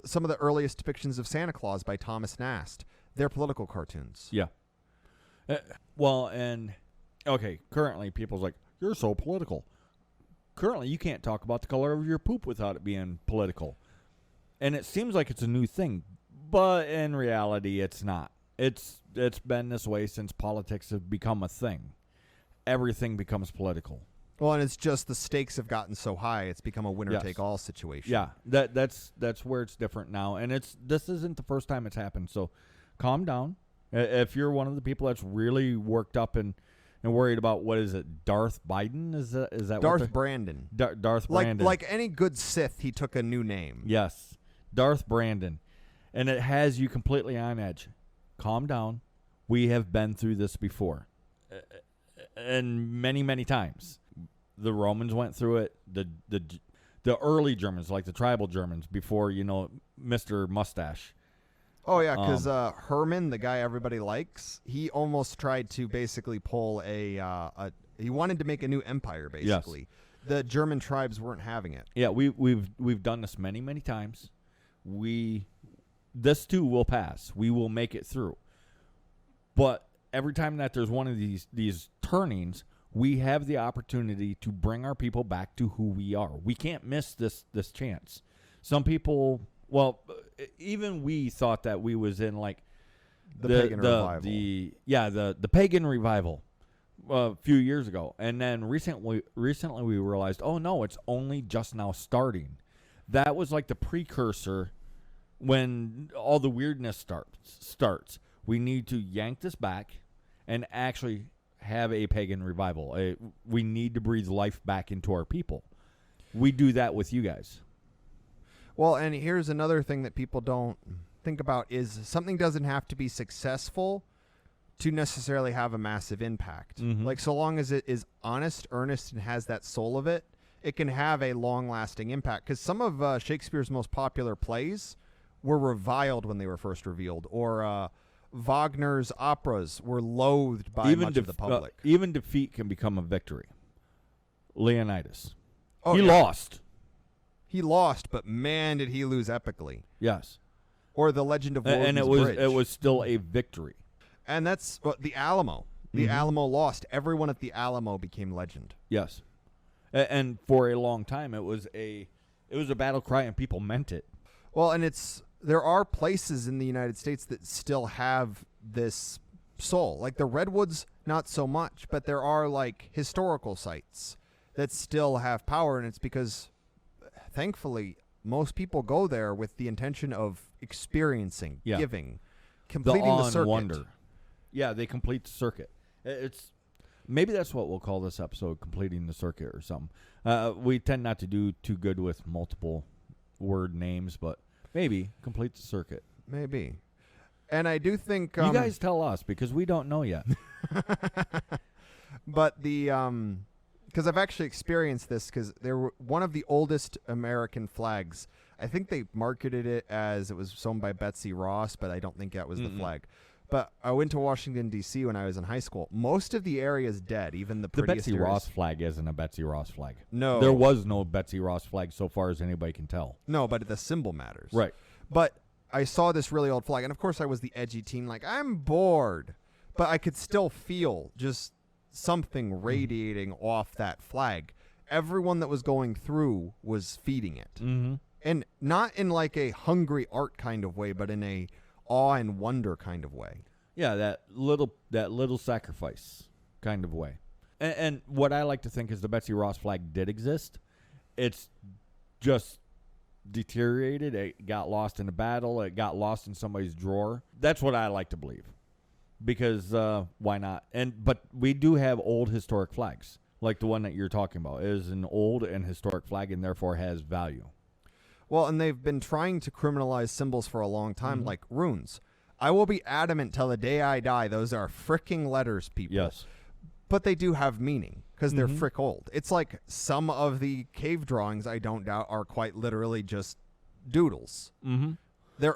Speaker 2: some of the earliest depictions of Santa Claus by Thomas Nast, they're political cartoons.
Speaker 1: Yeah. Well, and, okay, currently people's like, you're so political. Currently, you can't talk about the color of your poop without it being political. And it seems like it's a new thing, but in reality, it's not. It's been this way since politics have become a thing. Everything becomes political.
Speaker 2: Well, and it's just the stakes have gotten so high, it's become a winner-take-all situation.
Speaker 1: Yeah, that's where it's different now, and this isn't the first time it's happened. So, calm down. If you're one of the people that's really worked up and worried about what is it, Darth Biden? Is that
Speaker 2: Darth Brandon?
Speaker 1: Darth Brandon.
Speaker 2: Like any good Sith, he took a new name.
Speaker 1: Yes, Darth Brandon, and it has you completely on edge. Calm down. We have been through this before, and many, many times. The Romans went through it. The early Germans, like the tribal Germans, before Mr. Mustache.
Speaker 2: Oh yeah, because Herman, the guy everybody likes, he almost tried to basically pull he wanted to make a new empire. Basically, yes. The German tribes weren't having it.
Speaker 1: Yeah, we've done this many, many times. This too will pass. We will make it through. But every time that there's one of these turnings, we have the opportunity to bring our people back to who we are. We can't miss this chance. Some people, well, even we thought that we was in like
Speaker 2: the pagan revival.
Speaker 1: The pagan revival a few years ago, and then recently we realized, oh no, it's only just now starting. That was like the precursor when all the weirdness starts. We need to yank this back and actually have a pagan revival. We need to breathe life back into our people. We do that with you guys.
Speaker 2: Well, and here's another thing that people don't think about is something doesn't have to be successful to necessarily have a massive impact. Like, so long as it is honest, earnest, and has that soul of it, it can have a long-lasting impact. Because some of Shakespeare's most popular plays were reviled when they were first revealed, or Wagner's operas were loathed by much of the public.
Speaker 1: Even defeat can become a victory. Leonidas.
Speaker 2: He
Speaker 1: lost.
Speaker 2: He lost, but man, did he lose epically.
Speaker 1: Yes.
Speaker 2: Or the Legend of Warden's Bridge.
Speaker 1: It was still a victory.
Speaker 2: And that's the Alamo. The Alamo lost. Everyone at the Alamo became legend.
Speaker 1: Yes. And for a long time, it was a battle cry, and people meant it.
Speaker 2: Well, and there are places in the United States that still have this soul. Like the Redwoods, not so much, but there are like historical sites that still have power, and it's because, thankfully, most people go there with the intention of experiencing, giving, completing the circuit.
Speaker 1: Wonder. Yeah, they complete the circuit. Maybe that's what we'll call this episode, completing the circuit or something. We tend not to do too good with multiple word names, but maybe complete the circuit.
Speaker 2: Maybe. And I do think
Speaker 1: you guys tell us, because we don't know yet.
Speaker 2: But because I've actually experienced this, because they were one of the oldest American flags. I think they marketed it as it was sewn by Betsy Ross, but I don't think that was the flag. But I went to Washington, D.C. when I was in high school. Most of the area is dead, even the prettiest
Speaker 1: Betsy Ross flag isn't a Betsy Ross flag.
Speaker 2: No.
Speaker 1: There was no Betsy Ross flag so far as anybody can tell.
Speaker 2: No, but the symbol matters.
Speaker 1: Right.
Speaker 2: But I saw this really old flag, and of course I was the edgy teen, like, I'm bored. But I could still feel just something radiating off that flag. Everyone that was going through was feeding it. And not in like a hungry art kind of way, but in a awe and wonder kind of way.
Speaker 1: Yeah, that little sacrifice kind of way. And what I like to think is the Betsy Ross flag did exist. It's just deteriorated. It got lost in a battle. It got lost in somebody's drawer. That's what I like to believe. Because why not? But we do have old historic flags, like the one that you're talking about. It is an old and historic flag and therefore has value.
Speaker 2: Well, and they've been trying to criminalize symbols for a long time, like runes. I will be adamant till the day I die. Those are fricking letters, people.
Speaker 1: Yes.
Speaker 2: But they do have meaning because they're frick old. It's like some of the cave drawings, I don't doubt, are quite literally just doodles.
Speaker 1: Mm-hmm.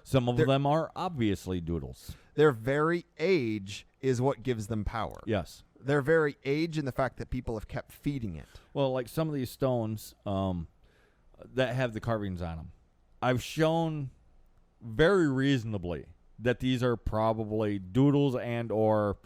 Speaker 1: Some of them are obviously doodles.
Speaker 2: Their very age is what gives them power.
Speaker 1: Yes.
Speaker 2: Their very age and the fact that people have kept feeding it.
Speaker 1: Well, like some of these stones that have the carvings on them, I've shown very reasonably that these are probably doodles and or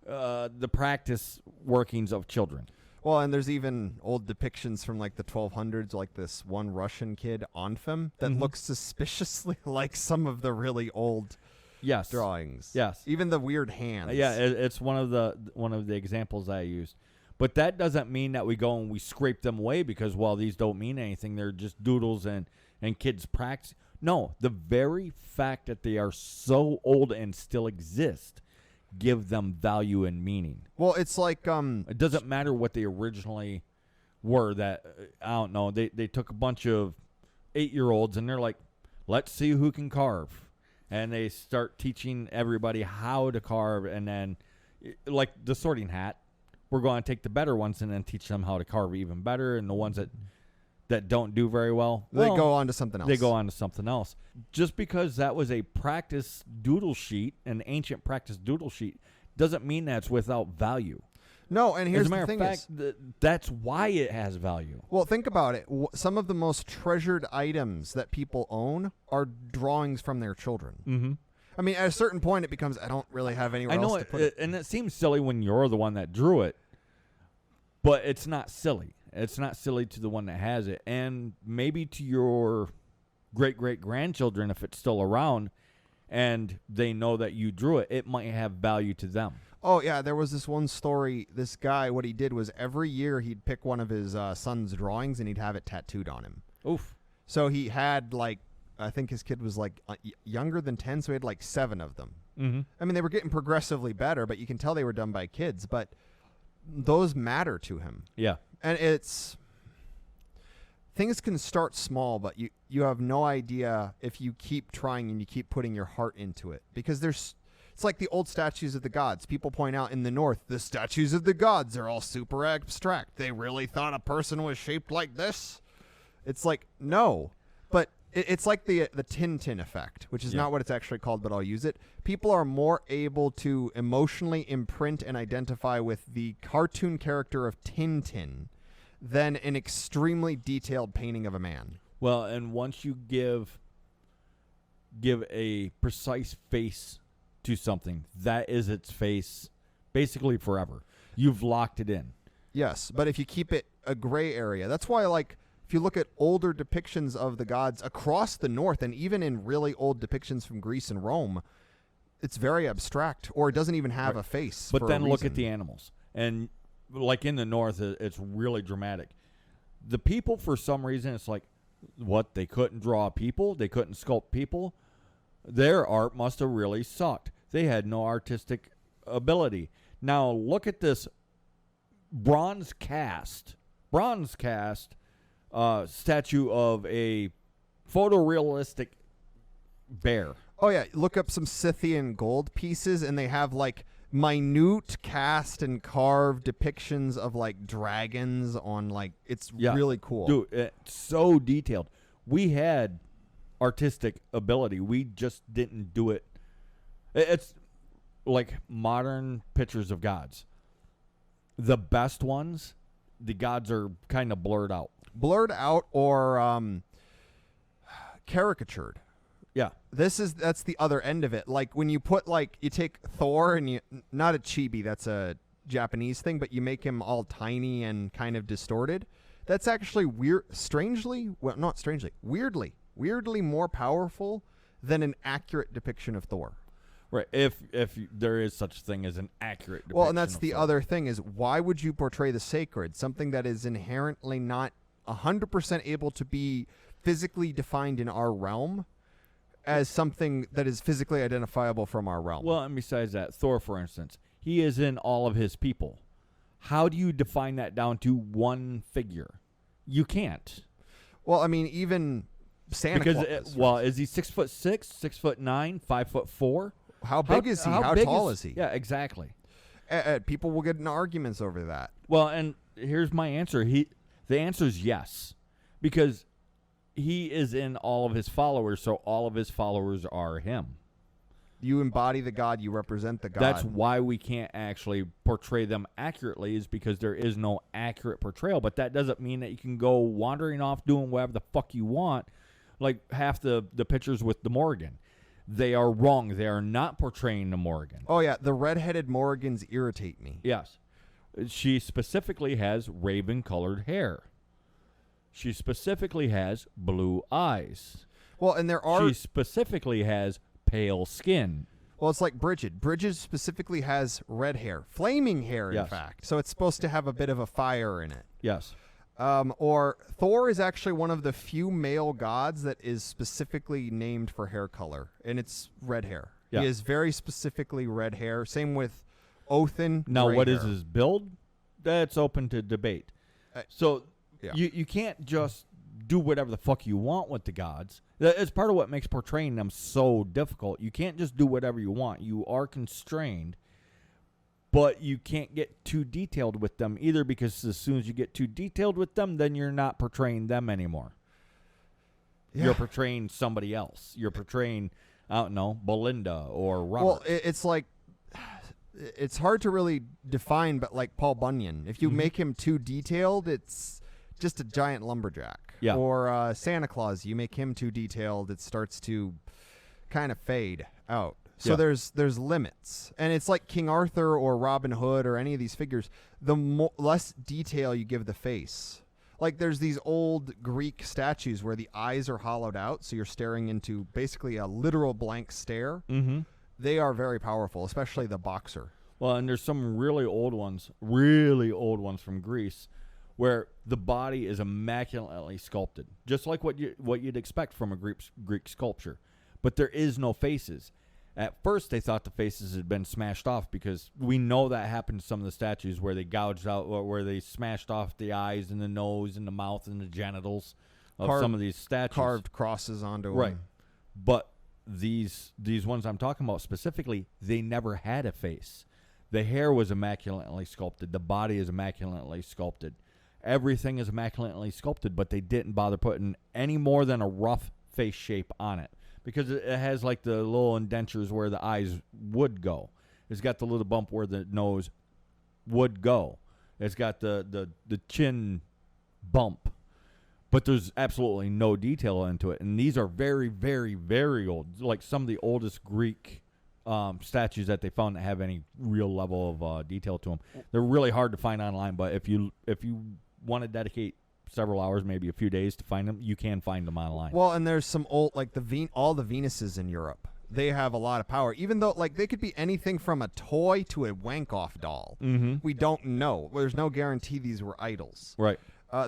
Speaker 1: the practice workings of children.
Speaker 2: Well, and there's even old depictions from like the 1200s, like this one Russian kid, Onfim, that looks suspiciously like some of the really old drawings.
Speaker 1: Yes.
Speaker 2: Even the weird hands.
Speaker 1: It's one of the examples I used. But that doesn't mean that we go and we scrape them away because, well, these don't mean anything. They're just doodles and kids practice. No, the very fact that they are so old and still exist give them value and meaning.
Speaker 2: Well, it's like
Speaker 1: it doesn't matter what they originally were. That I don't know. They took a bunch of 8-year-olds and they're like, let's see who can carve, and they start teaching everybody how to carve, and then like the sorting hat, we're going to take the better ones and then teach them how to carve even better, and the ones that don't do very well,
Speaker 2: they go on to something else.
Speaker 1: They go on to something else. Just because that was a practice doodle sheet, an ancient practice doodle sheet, doesn't mean that's without value.
Speaker 2: No, and here's
Speaker 1: As a matter
Speaker 2: the thing
Speaker 1: of fact, that's why it has value.
Speaker 2: Well, think about it. Some of the most treasured items that people own are drawings from their children.
Speaker 1: Mm-hmm.
Speaker 2: I mean, at a certain point, it becomes, I don't really have anywhere else to put it.
Speaker 1: And it seems silly when you're the one that drew it, but it's not silly. It's not silly to the one that has it. And maybe to your great-great-grandchildren, if it's still around, and they know that you drew it, it might have value to them.
Speaker 2: Oh, yeah, there was this one story. This guy, what he did was every year he'd pick one of his son's drawings and he'd have it tattooed on him.
Speaker 1: Oof.
Speaker 2: So he had, like, I think his kid was, like, younger than 10, so he had, like, 7 of them.
Speaker 1: Mm-hmm.
Speaker 2: I mean, they were getting progressively better, but you can tell they were done by kids. But those matter to him.
Speaker 1: Yeah.
Speaker 2: And things can start small, but you have no idea if you keep trying and you keep putting your heart into it. Because it's like the old statues of the gods. People point out in the North, the statues of the gods are all super abstract. They really thought a person was shaped like this? It's like, no. But it's like the Tintin effect, which is not what it's actually called, but I'll use it. People are more able to emotionally imprint and identify with the cartoon character of Tintin than an extremely detailed painting of a man.
Speaker 1: Well, and once you give a precise face to something, that is its face basically forever. You've locked it in.
Speaker 2: Yes, but if you keep it a gray area, that's why, like, if you look at older depictions of the gods across the North, and even in really old depictions from Greece and Rome, it's very abstract, or it doesn't even have a face.
Speaker 1: But then look at the animals. And like in the North, it's really dramatic. The people, for some reason, it's like, what, they couldn't draw people? They couldn't sculpt people? Their art must have really sucked. They had no artistic ability. Now, look at this bronze cast statue of a photorealistic bear.
Speaker 2: Oh, yeah. Look up some Scythian gold pieces, and they have, like, minute cast and carved depictions of, like, dragons on, like, it's really cool.
Speaker 1: Dude, it's so detailed. We had artistic ability. We just didn't do it. It's like modern pictures of gods. The best ones, the gods are kind of blurred out. Blurred out
Speaker 2: or caricatured.
Speaker 1: Yeah.
Speaker 2: That's the other end of it. Like when you put, like, you take Thor and you, not a chibi, that's a Japanese thing, but you make him all tiny and kind of distorted. That's actually weirdly more powerful than an accurate depiction of Thor.
Speaker 1: Right. If there is such a thing as an accurate depiction.
Speaker 2: Well, and that's the other thing is, why would you portray the sacred, something that is inherently not 100% able to be physically defined in our realm as something that is physically identifiable from our realm.
Speaker 1: Well, and besides that, Thor, for instance, he is in all of his people. How do you define that down to one figure? You can't.
Speaker 2: Well, I mean, even Santa Claus.
Speaker 1: Is he 6'6", 6'9", 5'4"?
Speaker 2: How big is he? How tall is he?
Speaker 1: Yeah, exactly.
Speaker 2: People will get in arguments over that.
Speaker 1: Well, and here's my answer. The answer is yes, because he is in all of his followers, so all of his followers are him.
Speaker 2: You embody the God. You represent the God.
Speaker 1: That's why we can't actually portray them accurately, is because there is no accurate portrayal. But that doesn't mean that you can go wandering off doing whatever the fuck you want, like half the pictures with the Morrigan. They are wrong. They are not portraying the Morrigan.
Speaker 2: Oh, yeah. The redheaded Morrigans irritate me.
Speaker 1: Yes. She specifically has raven-colored hair. She specifically has blue eyes.
Speaker 2: Well, and
Speaker 1: She specifically has pale skin.
Speaker 2: Well, it's like Bridget. Bridget specifically has red hair. Flaming hair, in fact. So it's supposed to have a bit of a fire in it.
Speaker 1: Yes.
Speaker 2: Or Thor is actually one of the few male gods that is specifically named for hair color, and it's red hair.
Speaker 1: Yeah.
Speaker 2: He is very specifically red hair. Same with Othin.
Speaker 1: Now, what is
Speaker 2: hair.
Speaker 1: his build? That's open to debate. So
Speaker 2: yeah.
Speaker 1: you can't just do whatever the fuck you want with the gods. It's part of what makes portraying them so difficult. You can't just do whatever you want. You are constrained. But you can't get too detailed with them either, because as soon as you get too detailed with them, then you're not portraying them anymore. Yeah. You're portraying somebody else. You're portraying, I don't know, Belinda or Robert.
Speaker 2: Well, it's like, it's hard to really define, but like Paul Bunyan. If you make him too detailed, it's just a giant lumberjack.
Speaker 1: Yeah.
Speaker 2: Or Santa Claus, you make him too detailed, it starts to kind of fade out. So there's limits, and it's like King Arthur or Robin Hood or any of these figures. The less detail you give the face, like there's these old Greek statues where the eyes are hollowed out, so you're staring into basically a literal blank stare.
Speaker 1: Mm-hmm.
Speaker 2: They are very powerful, especially the boxer.
Speaker 1: Well, and there's some really old ones from Greece, where the body is immaculately sculpted, just like what you'd expect from a Greek sculpture, but there is no faces. At first, they thought the faces had been smashed off, because we know that happened to some of the statues where they gouged out, or where they smashed off the eyes and the nose and the mouth and the genitals of some of these statues.
Speaker 2: Carved crosses onto them.
Speaker 1: Right. But these ones I'm talking about specifically, they never had a face. The hair was immaculately sculpted. The body is immaculately sculpted. Everything is immaculately sculpted, but they didn't bother putting any more than a rough face shape on it, because it has like the little indentures where the eyes would go. It's got the little bump where the nose would go. It's got the chin bump. But there's absolutely no detail into it. And these are very, very, very old. Like some of the oldest Greek statues that they found that have any real level of detail to them. They're really hard to find online, but if you want to dedicate several hours, maybe a few days to find them, you can find them online.
Speaker 2: Well, and there's some old, like all the Venuses in Europe. They have a lot of power, even though like they could be anything from a toy to a wank-off doll.
Speaker 1: Mm-hmm.
Speaker 2: We don't know. There's no guarantee these were idols.
Speaker 1: Right.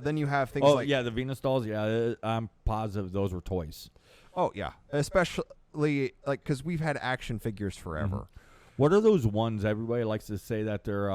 Speaker 2: Then you have things
Speaker 1: like... Oh, yeah, the Venus dolls, yeah, I'm positive those were toys.
Speaker 2: Oh, yeah. Especially, like, because we've had action figures forever.
Speaker 1: Mm-hmm. What are those ones everybody likes to say that they're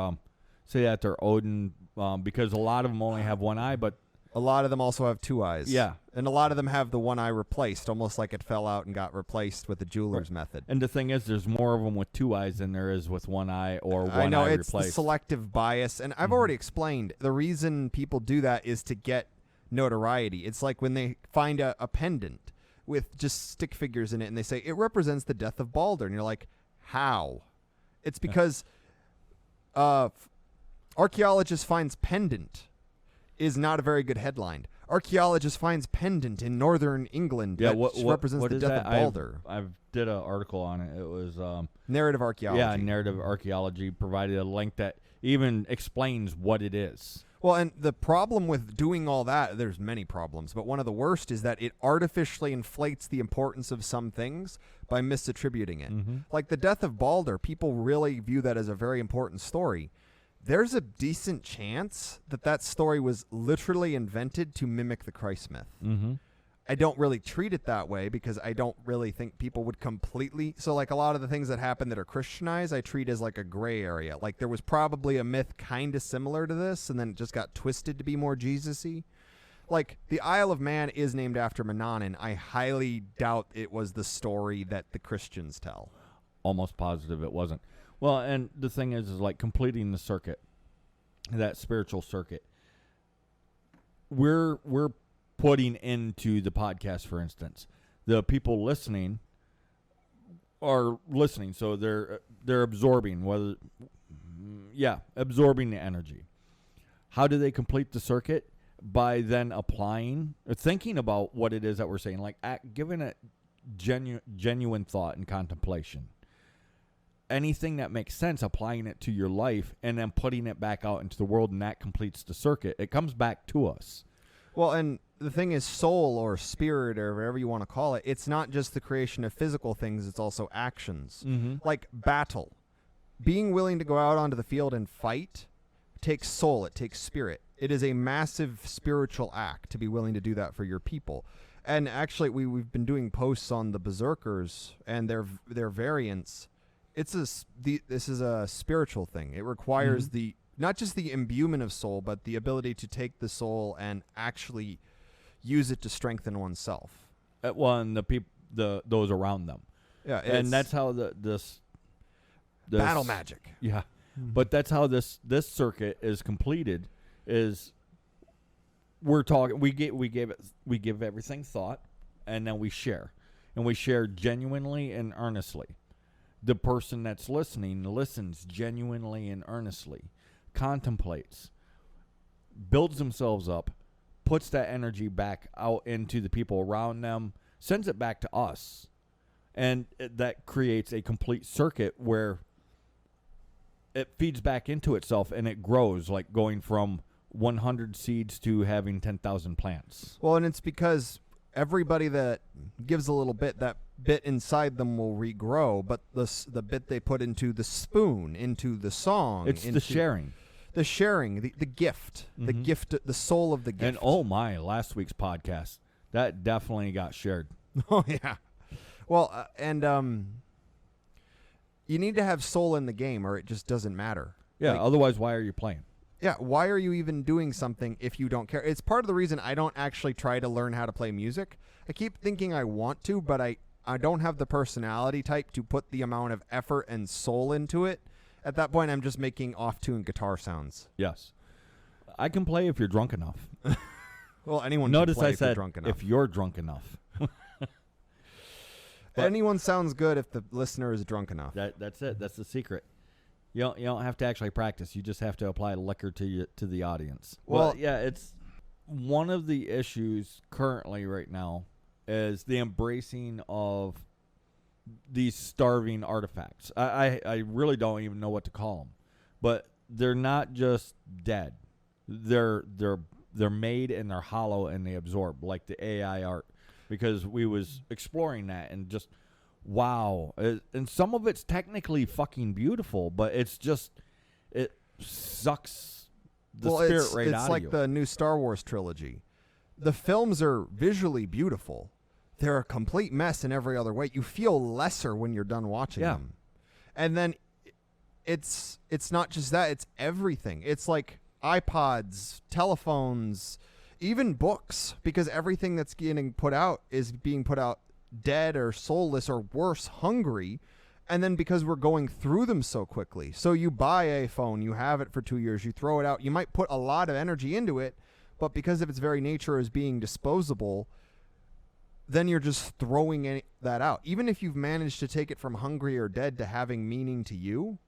Speaker 1: Odin, because a lot of them only have one eye, but...
Speaker 2: A lot of them also have two eyes.
Speaker 1: Yeah.
Speaker 2: And a lot of them have the one eye replaced, almost like it fell out and got replaced with the jeweler's method.
Speaker 1: And the thing is, there's more of them with two eyes than there is with one eye or one eye replaced.
Speaker 2: I know, it's the selective bias. And I've already explained, the reason people do that is to get notoriety. It's like when they find a pendant with just stick figures in it, and they say, it represents the death of Balder. And you're like, how? It's because archaeologist finds pendant is not a very good headline. Archaeologist finds pendant in northern England that represents the death of Balder.
Speaker 1: I did an article on it. It was
Speaker 2: narrative archaeology.
Speaker 1: Yeah, narrative archaeology provided a link that even explains what it is.
Speaker 2: Well, and the problem with doing all that, there's many problems, but one of the worst is that it artificially inflates the importance of some things by misattributing it. Mm-hmm. Like the death of Balder, people really view that as a very important story. There's a decent chance that story was literally invented to mimic the Christ myth.
Speaker 1: Mm-hmm.
Speaker 2: I don't really treat it that way because I don't really think people would completely. So like a lot of the things that happen that are Christianized, I treat as like a gray area. Like there was probably a myth kind of similar to this, and then it just got twisted to be more Jesus-y. Like the Isle of Man is named after Mannanan. I highly doubt it was the story that the Christians tell.
Speaker 1: Almost positive it wasn't. Well, and the thing is like completing the circuit, that spiritual circuit. We're putting into the podcast, for instance, the people listening are listening, so they're absorbing absorbing the energy. How do they complete the circuit? By then applying, thinking about what it is that we're saying, like giving it genuine thought and contemplation. Anything that makes sense, applying it to your life, and then putting it back out into the world, and that completes the circuit. It comes back to us.
Speaker 2: Well, and the thing is, soul or spirit or whatever you want to call it, it's not just the creation of physical things, it's also actions.
Speaker 1: Mm-hmm.
Speaker 2: Like battle. Being willing to go out onto the field and fight takes soul, it takes spirit. It is a massive spiritual act to be willing to do that for your people. And actually, we've been doing posts on the berserkers and their variants. This is a spiritual thing. It requires not just the imbuement of soul, but the ability to take the soul and actually use it to strengthen oneself.
Speaker 1: And those around them.
Speaker 2: Yeah,
Speaker 1: and that's how this
Speaker 2: battle magic.
Speaker 1: Yeah, but that's how this circuit is completed. Is we're talking. We give everything thought, and then we share genuinely and earnestly. The person that's listening listens genuinely and earnestly, contemplates, builds themselves up, puts that energy back out into the people around them, sends it back to us. And that creates a complete circuit where it feeds back into itself and it grows, like going from 100 seeds to having 10,000 plants.
Speaker 2: Well, and it's because everybody that gives a little bit, that bit inside them will regrow, but the bit they put into the spoon, into the song,
Speaker 1: it's the sharing.
Speaker 2: The sharing, the gift, the gift, the soul of the gift.
Speaker 1: And oh my, last week's podcast, that definitely got shared.
Speaker 2: Oh yeah. Well, you need to have soul in the game or it just doesn't matter.
Speaker 1: Yeah, otherwise why are you playing?
Speaker 2: Yeah, why are you even doing something if you don't care? It's part of the reason I don't actually try to learn how to play music. I keep thinking I want to, but I don't have the personality type to put the amount of effort and soul into it. At that point, I'm just making off-tune guitar sounds.
Speaker 1: Yes. I can play if you're drunk enough.
Speaker 2: Well, anyone
Speaker 1: Notice
Speaker 2: can play
Speaker 1: I
Speaker 2: if you're
Speaker 1: said
Speaker 2: drunk enough.
Speaker 1: if you're drunk enough.
Speaker 2: Anyone sounds good if the listener is drunk enough.
Speaker 1: That's it. That's the secret. You don't have to actually practice. You just have to apply liquor to the audience. Well, yeah, it's one of the issues currently right now is the embracing of these starving artifacts. I really don't even know what to call them, but they're not just dead. They're made and they're hollow and they absorb, like the AI art, because we was exploring that and just. Wow. And some of it's technically fucking beautiful, but it's just, it sucks the spirit right out of you.
Speaker 2: It's like the new Star Wars trilogy. The films are visually beautiful. They're a complete mess in every other way. You feel lesser when you're done watching them. And then it's not just that, it's everything. It's like iPods, telephones, even books, because everything that's getting put out is being put out dead or soulless or worse, hungry. And then because we're going through them so quickly, so you buy a phone, you have it for 2 years, you throw it out, you might put a lot of energy into it, but because of its very nature as being disposable, then you're just throwing that out. Even if you've managed to take it from hungry or dead to having meaning to you,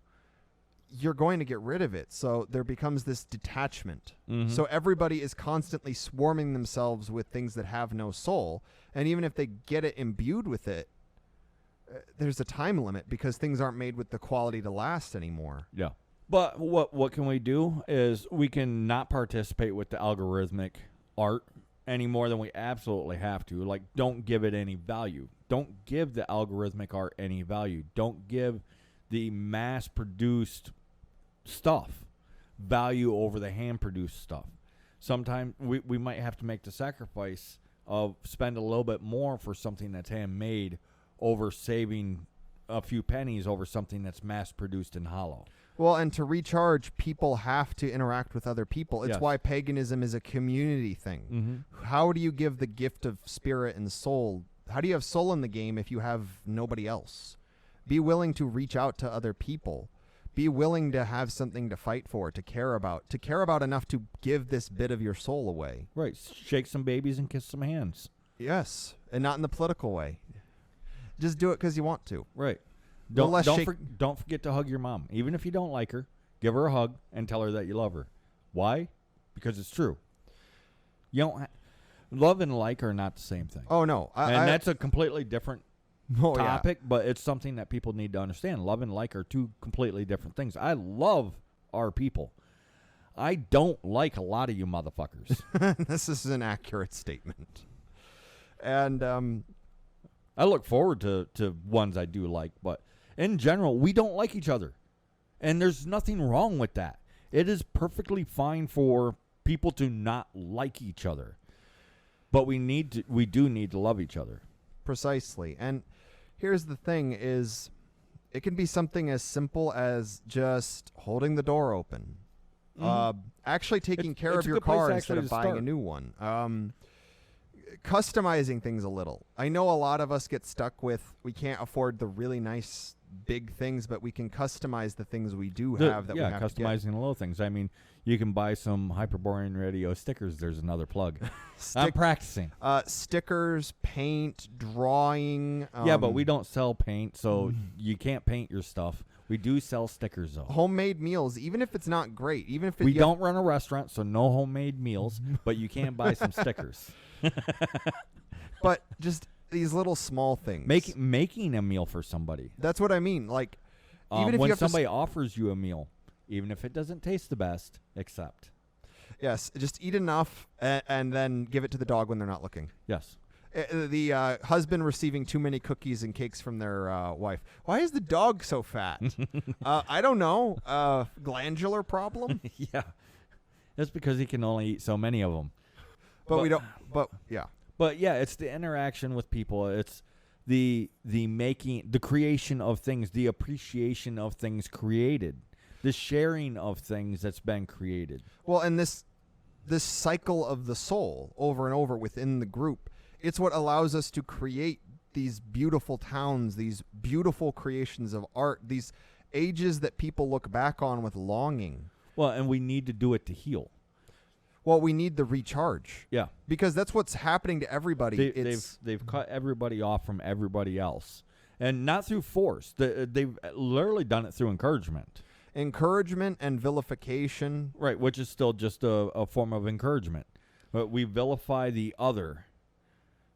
Speaker 2: you're going to get rid of it. So there becomes this detachment. Mm-hmm. So everybody is constantly swarming themselves with things that have no soul. And even if they get it imbued with it, there's a time limit because things aren't made with the quality to last anymore.
Speaker 1: Yeah. But what can we do is we can not participate with the algorithmic art any more than we absolutely have to. Like, don't give it any value. Don't give the algorithmic art any value. Don't give the mass-produced stuff value over the hand-produced stuff. Sometimes we might have to make the sacrifice of spend a little bit more for something that's handmade over saving a few pennies over something that's mass-produced and hollow.
Speaker 2: Well, and to recharge, people have to interact with other people. It's
Speaker 1: Yes.
Speaker 2: why paganism is a community thing. How do you give the gift of spirit and soul? How do you have soul in the game if you have nobody else? Be willing to reach out to other people. Be willing to have something to fight for, to care about enough to give this bit of your soul away.
Speaker 1: Right. Shake some babies and kiss some hands.
Speaker 2: Yes, and not in the political way. Just do it because you want to.
Speaker 1: Right.
Speaker 2: Well, let's shake-
Speaker 1: Don't forget to hug your mom. Even if you don't like her, give her a hug and tell her that you love her. Why? Because it's true. You don't love and like are not the same thing.
Speaker 2: Oh, no.
Speaker 1: That's a completely different
Speaker 2: yeah.
Speaker 1: topic, but it's something that people need to understand. Love and like are two completely different things. I love our people. I don't like a lot of you motherfuckers.
Speaker 2: This is an accurate statement. And
Speaker 1: I look forward to ones I do like, but in general, we don't like each other. And there's nothing wrong with that. It is perfectly fine for people to not like each other. But we do need to love each other.
Speaker 2: Precisely. And here's the thing is it can be something as simple as just holding the door open. Actually taking care
Speaker 1: it's
Speaker 2: of
Speaker 1: a
Speaker 2: your
Speaker 1: good place
Speaker 2: car
Speaker 1: actually
Speaker 2: instead of
Speaker 1: to
Speaker 2: buying a
Speaker 1: start.
Speaker 2: new one. Customizing things a little. I know a lot of us get stuck with we can't afford the really nice big things, but we can customize the things we do have that we have to get.
Speaker 1: Customizing the little things. I mean, you can buy some Hyperborean radio stickers. There's another plug. I'm practicing.
Speaker 2: Stickers, paint, drawing.
Speaker 1: Yeah, but we don't sell paint, so you can't paint your stuff. We do sell stickers, though.
Speaker 2: Homemade meals, even if it's not great, even if
Speaker 1: We don't run a restaurant, so no homemade meals, but you can buy some stickers.
Speaker 2: But just these little small things.
Speaker 1: Making a meal for somebody.
Speaker 2: That's what I mean. Like, even if
Speaker 1: when
Speaker 2: you have
Speaker 1: somebody offers you a meal, even if it doesn't taste the best, accept.
Speaker 2: Yes, just eat enough and then give it to the dog when they're not looking.
Speaker 1: Yes.
Speaker 2: The husband receiving too many cookies and cakes from their wife. Why is the dog so fat? I don't know. Glandular problem?
Speaker 1: Yeah. That's because he can only eat so many of them.
Speaker 2: But we don't. But yeah.
Speaker 1: But yeah, it's the interaction with people. It's the making, the creation of things, the appreciation of things created, the sharing of things that's been created.
Speaker 2: Well, and this cycle of the soul over and over within the group, it's what allows us to create these beautiful towns, these beautiful creations of art, these ages that people look back on with longing.
Speaker 1: Well, and we need to do it to heal.
Speaker 2: Well, we need the recharge.
Speaker 1: Yeah.
Speaker 2: Because that's what's happening to everybody.
Speaker 1: They've cut everybody off from everybody else. And not through force. They've literally done it through encouragement.
Speaker 2: Encouragement and vilification.
Speaker 1: Right, which is still just a form of encouragement. But we vilify the other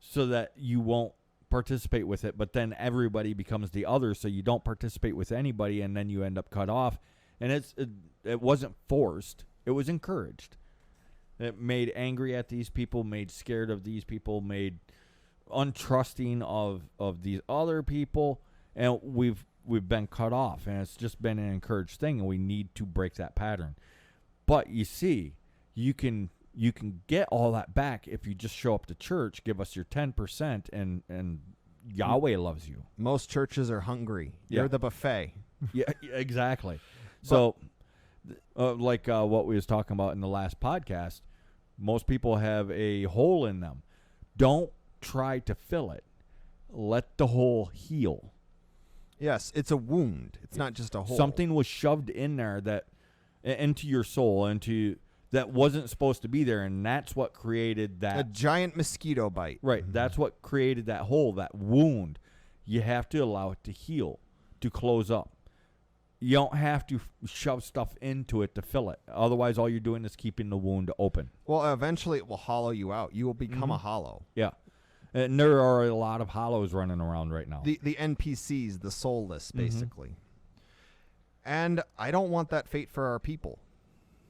Speaker 1: so that you won't participate with it, but then everybody becomes the other, so you don't participate with anybody, and then you end up cut off. And it wasn't forced. It was encouraged. It made angry at these people, made scared of these people, made untrusting of these other people, and we've been cut off, and it's just been an encouraged thing, and we need to break that pattern. But you see, you can get all that back if you just show up to church, give us your 10%, and Yahweh loves you.
Speaker 2: Most churches are hungry.
Speaker 1: Yeah.
Speaker 2: You're the buffet.
Speaker 1: Yeah, exactly. So, like what we was talking about in the last podcast, most people have a hole in them. Don't try to fill it. Let the hole heal.
Speaker 2: Yes, it's a wound. It's not just a hole.
Speaker 1: Something was shoved in there into your soul, that wasn't supposed to be there, and that's what created that.
Speaker 2: A giant mosquito bite.
Speaker 1: Right. That's what created that hole, that wound. You have to allow it to heal, to close up. You don't have to shove stuff into it to fill it. Otherwise, all you're doing is keeping the wound open.
Speaker 2: Well, eventually it will hollow you out. You will become a hollow.
Speaker 1: Yeah. And there are a lot of hollows running around right now.
Speaker 2: The NPCs, the soulless, basically. And I don't want that fate for our people.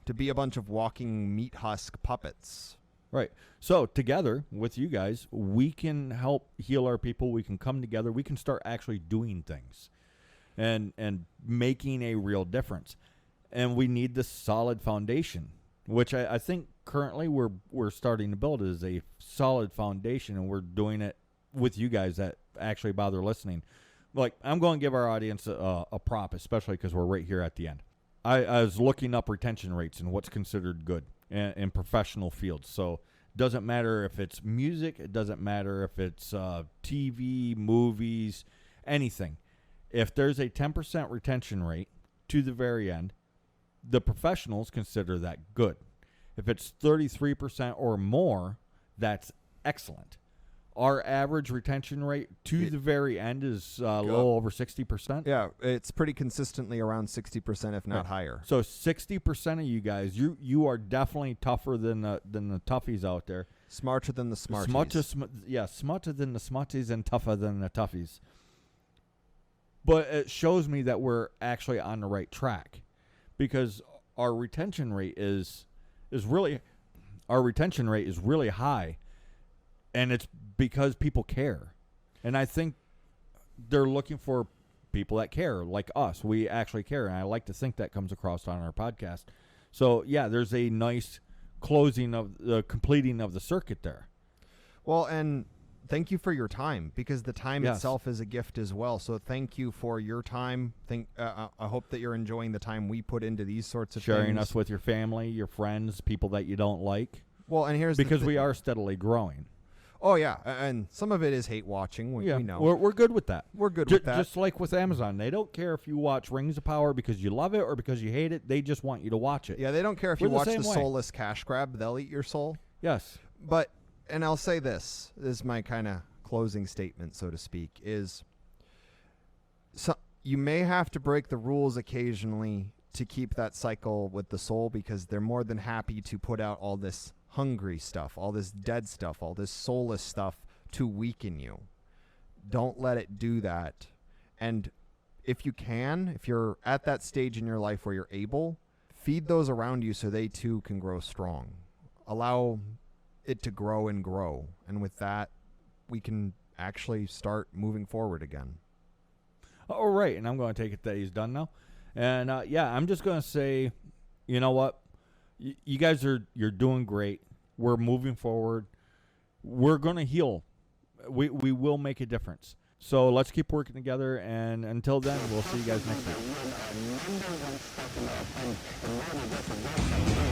Speaker 2: To be a bunch of walking meat husk puppets.
Speaker 1: Right. So together with you guys, we can help heal our people. We can come together. We can start actually doing things and making a real difference. And we need this solid foundation. which I think currently we're starting to build is a solid foundation, and we're doing it with you guys that actually bother listening. Like, I'm going to give our audience a prop, especially because we're right here at the end. I was looking up retention rates and what's considered good in professional fields. So it doesn't matter if it's music, it doesn't matter if it's TV, movies, anything. If there's a 10% retention rate to the very end, the professionals consider that good. If it's 33% or more, that's excellent. Our average retention rate to the very end is a little over 60%.
Speaker 2: Yeah, it's pretty consistently around 60%, if not
Speaker 1: Right.
Speaker 2: higher.
Speaker 1: So 60% of you guys, you are definitely tougher than the toughies out there.
Speaker 2: Smarter than the smarties.
Speaker 1: Smarter than the smarties and tougher than the toughies. But it shows me that we're actually on the right track, because our retention rate is really high, and it's because people care. And I think they're looking for people that care, like us. We actually care, and I like to think that comes across on our podcast. So, yeah, there's a nice completing of the circuit there.
Speaker 2: Well, and thank you for your time, because the time
Speaker 1: Yes.
Speaker 2: itself is a gift as well. So thank you for your time. I hope that you're enjoying the time we put into these sorts of
Speaker 1: Sharing
Speaker 2: things.
Speaker 1: us with your family, your friends, people that you don't like,
Speaker 2: Well, and here's
Speaker 1: because
Speaker 2: the
Speaker 1: we are steadily growing.
Speaker 2: Oh yeah, and some of it is hate watching. We know.
Speaker 1: We're good with that.
Speaker 2: We're good with that.
Speaker 1: Just like with Amazon, they don't care if you watch Rings of Power because you love it or because you hate it. They just want you to watch it.
Speaker 2: Yeah, they don't care if
Speaker 1: We're
Speaker 2: you
Speaker 1: the
Speaker 2: watch
Speaker 1: same
Speaker 2: the
Speaker 1: way.
Speaker 2: Soulless cash grab. They'll eat your soul.
Speaker 1: Yes.
Speaker 2: But, and I'll say this is my kind of closing statement, so to speak, is so you may have to break the rules occasionally to keep that cycle with the soul, because they're more than happy to put out all this hungry stuff, all this dead stuff, all this soulless stuff to weaken you. Don't let it do that. And if you can, if you're at that stage in your life where you're able, feed those around you so they too can grow strong. Allow it to grow and grow. And with that, we can actually start moving forward again.
Speaker 1: All right, and I'm going to take it that he's done now. And, I'm just going to say, you know what? You guys you're doing great. We're moving forward. We're going to heal. We will make a difference. So let's keep working together, and until then, we'll see you guys next week.